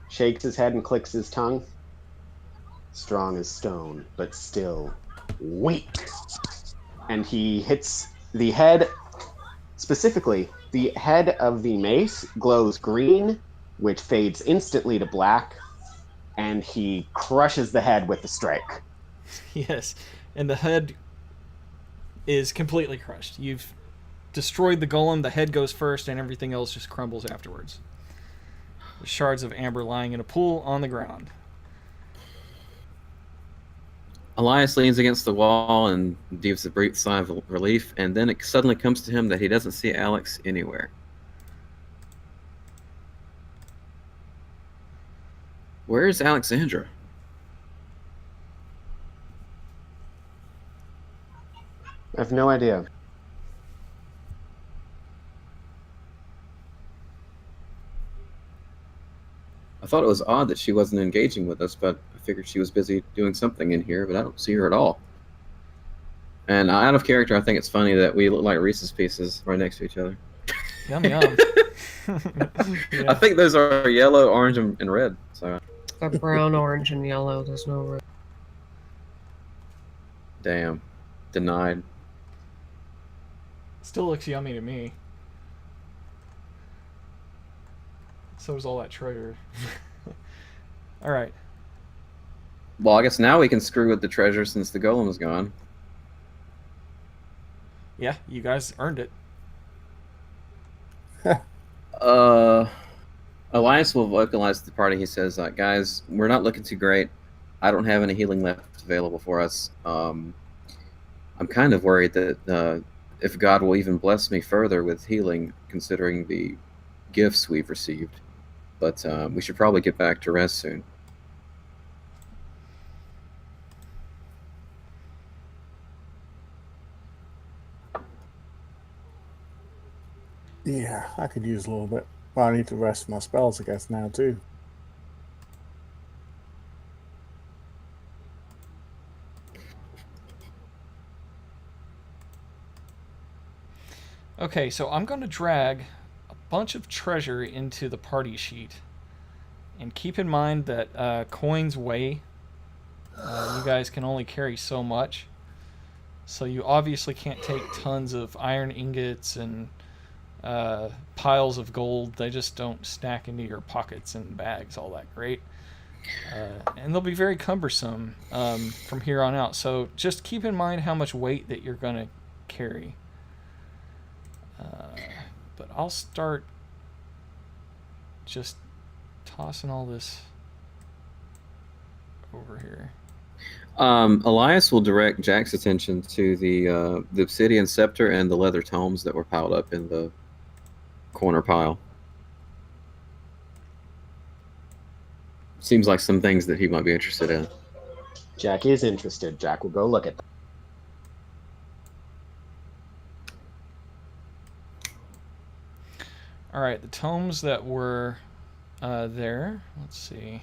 Shakes his head and clicks his tongue. Strong as stone, but still weak. And he hits the head, specifically, the head of the mace glows green, which fades instantly to black, and he crushes the head with the strike. Yes, and the head is completely crushed. You've destroyed the golem, the head goes first, and everything else just crumbles afterwards. With shards of amber lying in a pool on the ground. Elias leans against the wall and gives a brief sigh of relief, and then it suddenly comes to him that he doesn't see Alex anywhere. Where's Alexandra? I have no idea. I thought it was odd that she wasn't engaging with us, but I figured she was busy doing something in here, but I don't see her at all. And out of character, I think it's funny that we look like Reese's Pieces right next to each other. Yum yum. I think those are yellow, orange, and red. So They're brown, orange, and yellow. There's no red. damn, denied. Still looks yummy to me. So is all that treasure. All right. Well, I guess now we can screw with the treasure since the golem is gone. Yeah, you guys earned it. Elias will vocalize to the party. He says, guys, we're not looking too great. I don't have any healing left available for us. I'm kind of worried that if God will even bless me further with healing, considering the gifts we've received. But we should probably get back to rest soon. Yeah, I could use a little bit. Well, I need to rest my spells, I guess, now too. Okay, so I'm going to drag a bunch of treasure into the party sheet. And keep in mind that coins weigh. You guys can only carry so much. So you obviously can't take tons of iron ingots and piles of gold. They just don't stack into your pockets and bags all that great. And they'll be very cumbersome from here on out. So just keep in mind how much weight that you're going to carry. But I'll start just tossing all this over here. Elias will direct Jack's attention to the obsidian scepter and the leather tomes that were piled up in the corner pile. Seems like some things that he might be interested in. Jack is interested. Jack will go look at them. All right, the tomes that were there. Let's see.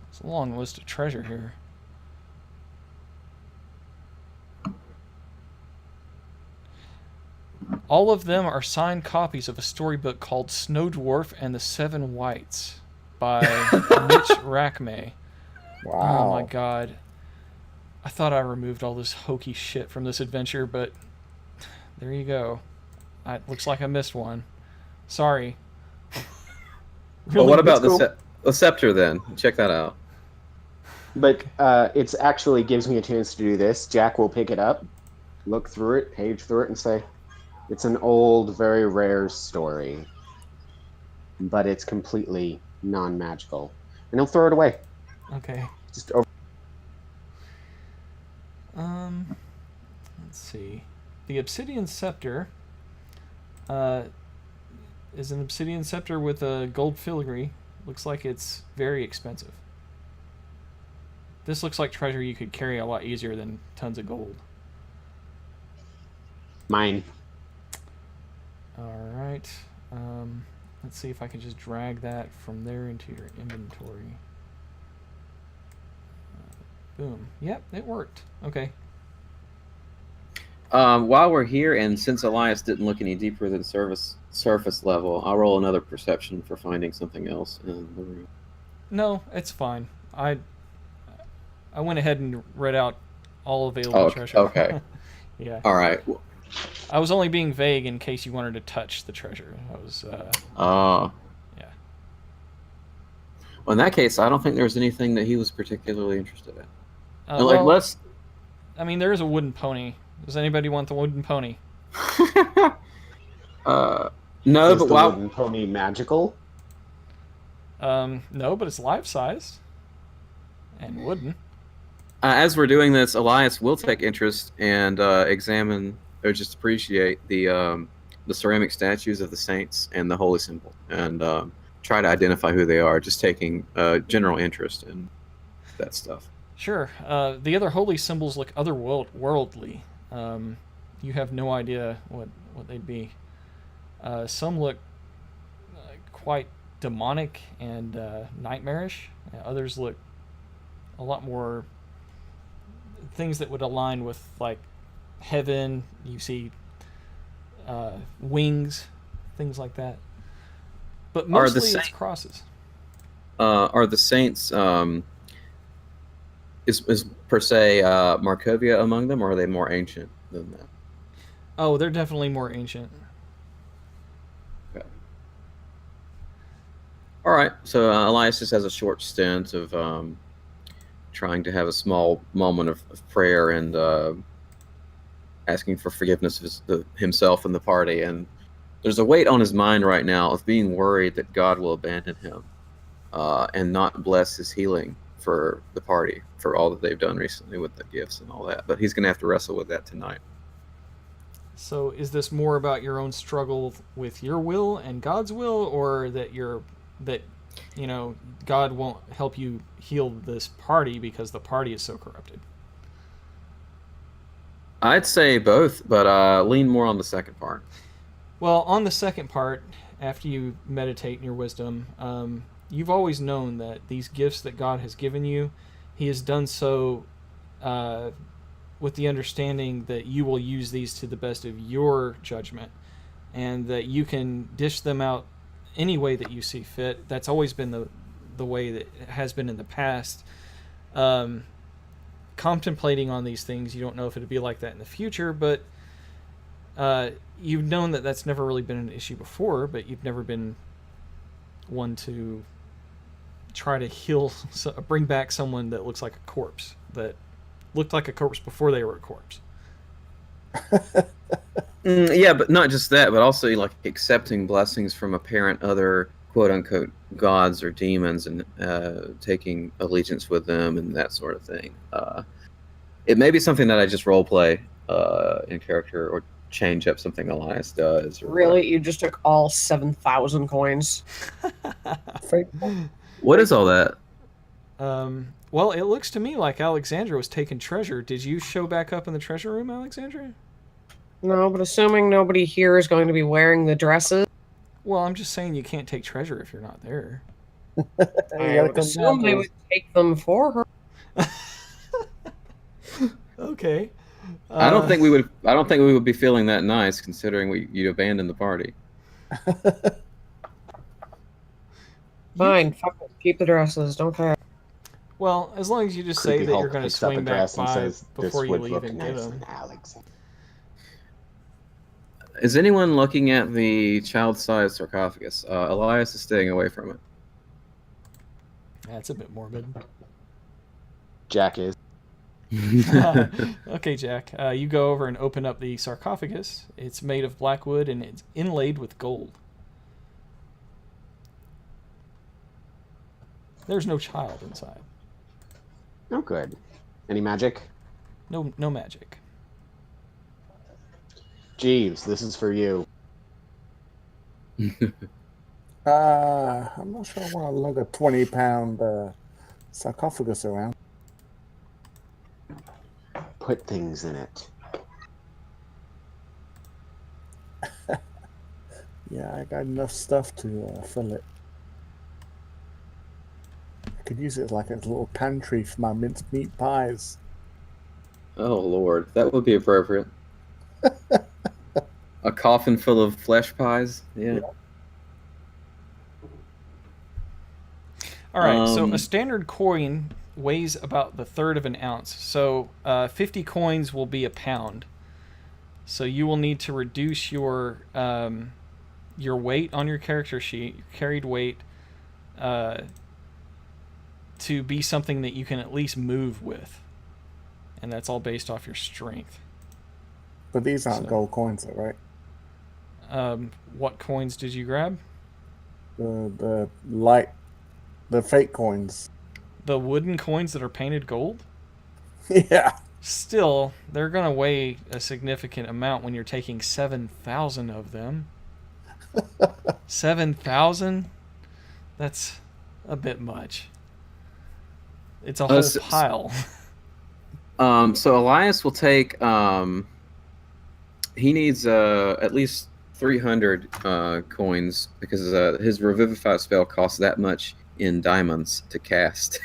It's a long list of treasure here. All of them are signed copies of a storybook called Snow Dwarf and the Seven Whites by Mitch Rackmay. Wow. Oh my god. I thought I removed all this hokey shit from this adventure, but there you go. It looks like I missed one. Sorry. Well, what about That's cool. the scepter then? Check that out. But it's actually gives me a chance to do this. Jack will pick it up, look through it, page through it, and say, it's an old, very rare story, but it's completely non-magical. And he'll throw it away. Okay. Just over. Let's see. The obsidian scepter is an obsidian scepter with a gold filigree. Looks like it's very expensive. This looks like treasure you could carry a lot easier than tons of gold. Mine. All right. Let's see if I can just drag that from there into your inventory. Boom. Yep, it worked. Okay. While we're here, and since Elias didn't look any deeper than surface level, I'll roll another perception for finding something else in the room. No, it's fine. I went ahead and read out all available treasure. Okay. Yeah. All right. I was only being vague in case you wanted to touch the treasure. I was. Yeah. Well, in that case, I don't think there was anything that he was particularly interested in. Well, let's. I mean, there is a wooden pony. Does anybody want the wooden pony? No, Is but the while wooden pony magical? No, but it's life-size. And wooden. as we're doing this, Elias will take interest and examine or just appreciate the the ceramic statues of the saints and the holy symbol, and try to identify who they are. Just taking general interest in that stuff. Sure. The other holy symbols look otherworldly. You have no idea what they'd be. Some look quite demonic and nightmarish. Others look a lot more things that would align with like heaven. You see wings, things like that. But mostly it's crosses. Are the saints is per se Markovia among them, or are they more ancient than that? Oh, they're definitely more ancient. Okay. All right. So Elias just has a short stint of trying to have a small moment of prayer and asking for forgiveness of himself and the party. And there's a weight on his mind right now of being worried that God will abandon him and not bless his healing for the party, for all that they've done recently with the gifts and all that. But he's going to have to wrestle with that tonight. So is this more about your own struggle with your will and God's will, or that God won't help you heal this party because the party is so corrupted? I'd say both, but lean more on the second part. Well, on the second part, after you meditate in your wisdom, you've always known that these gifts that God has given you, he has done so with the understanding that you will use these to the best of your judgment, and that you can dish them out any way that you see fit. That's always been the way that it has been in the past. Contemplating on these things, you don't know if it'd be like that in the future, but you've known that that's never really been an issue before, but you've never been one to try to bring back someone that looks like a corpse, that looked like a corpse before they were a corpse. Yeah, but not just that, but also like accepting blessings from apparent other quote-unquote gods or demons and taking allegiance with them and that sort of thing. It may be something that I just role play in character or change up something Elias does. Really? You just took all 7,000 coins? What is all that? Well, it looks to me like Alexandra was taking treasure. Did you show back up in the treasure room, Alexandra? No, but assuming nobody here is going to be wearing the dresses. Well, I'm just saying you can't take treasure if you're not there. I would assume they would take them for her. Okay. I don't think we would be feeling that nice considering you abandoned the party. Fine, fuck it. Keep the dresses. Don't care. Well, as long as you just say that you're going to swing back by before you leave and get them. Is anyone looking at the child-sized sarcophagus? Elias is staying away from it. That's a bit morbid. Jack is. Okay, Jack. You go over and open up the sarcophagus. It's made of black wood and it's inlaid with gold. There's no child inside. Oh, good. Any magic? No magic. Jeeves, this is for you. I'm not sure I want to lug a 20-pound sarcophagus around. Put things in it. Yeah, I got enough stuff to fill it. I could use it as like a little pantry for my mincemeat pies. Oh, Lord. That would be appropriate. A coffin full of flesh pies? Yeah. All right, so a standard coin weighs about the third of an ounce. So 50 coins will be a pound. So you will need to reduce your weight on your character sheet, your carried weight, to be something that you can at least move with. And that's all based off your strength. But these aren't gold coins, though, right? What coins did you grab? The fake coins. The wooden coins that are painted gold? Yeah. Still, they're going to weigh a significant amount when you're taking 7,000 of them. 7,000? That's a bit much. It's a whole pile. So Elias will take. He needs at least 300 coins because his Revivify spell costs that much in diamonds to cast.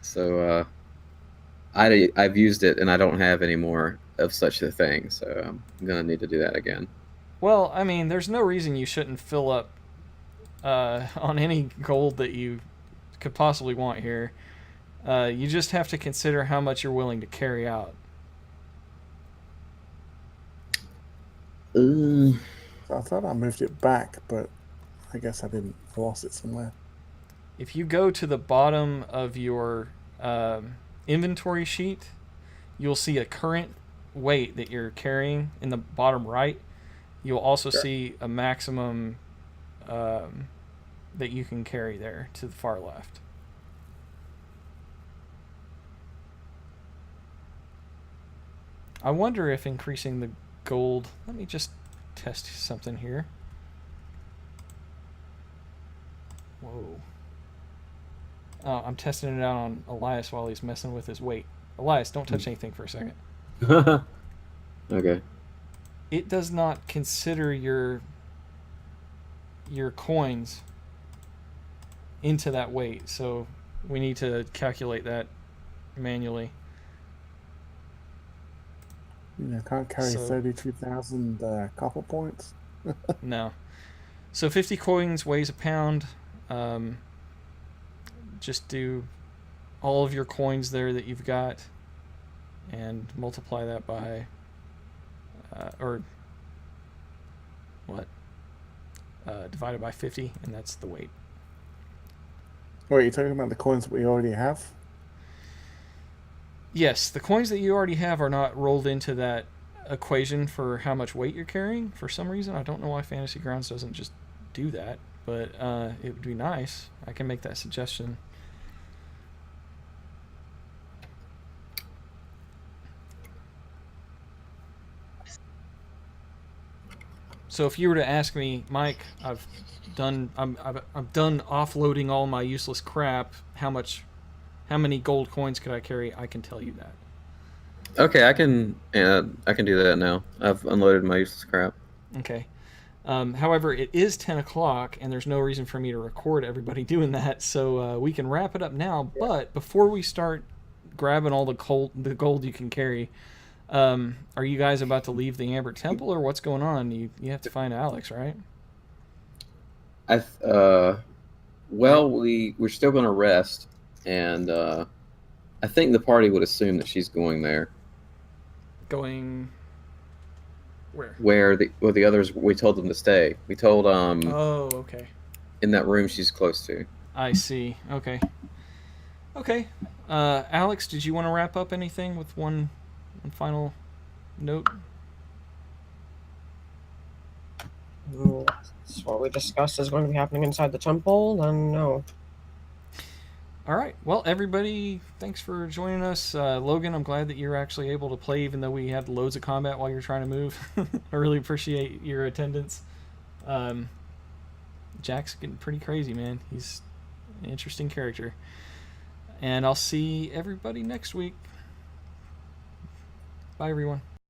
So I've used it and I don't have any more of such a thing. So I'm gonna need to do that again. Well, I mean, there's no reason you shouldn't fill up on any gold that you could possibly want here. You just have to consider how much you're willing to carry out. I thought I moved it back, but I guess I didn't. I lost it somewhere. If you go to the bottom of your inventory sheet, you'll see a current weight that you're carrying in the bottom right. You'll also see a maximum that you can carry there to the far left. I wonder if increasing the gold... Let me just test something here. Whoa. Oh, I'm testing it out on Elias while he's messing with his weight. Elias, don't touch anything for a second. Okay. It does not consider your coins into that weight, so we need to calculate that manually. I can't carry 32,000 copper points. No. So 50 coins weighs a pound. Just do all of your coins there that you've got and multiply that by divided by 50, and that's the weight. Wait, you're talking about the coins that we already have? Yes, the coins that you already have are not rolled into that equation for how much weight you're carrying for some reason. I don't know why Fantasy Grounds doesn't just do that, but it would be nice. I can make that suggestion. So if you were to ask me, Mike, I'm done offloading all my useless crap. How many gold coins could I carry? I can tell you that. Okay, I can do that now. I've unloaded my useless crap. Okay. However, it is 10 o'clock, and there's no reason for me to record everybody doing that, so we can wrap it up now. But before we start grabbing all the gold you can carry, are you guys about to leave the Amber Temple, or what's going on? You have to find Alex, right? Well, we're still going to rest, and I think the party would assume that she's going there. Going where? Where the others, we told them to stay. We told Oh, okay. In that room she's close to. I see. Okay. Alex, did you want to wrap up anything with one final note? That's what we discussed is going to be happening inside the temple, then no. All right. Well, everybody, thanks for joining us. Logan, I'm glad that you're actually able to play even though we had loads of combat while you're trying to move. I really appreciate your attendance. Jack's getting pretty crazy, man. He's an interesting character. And I'll see everybody next week. Bye, everyone.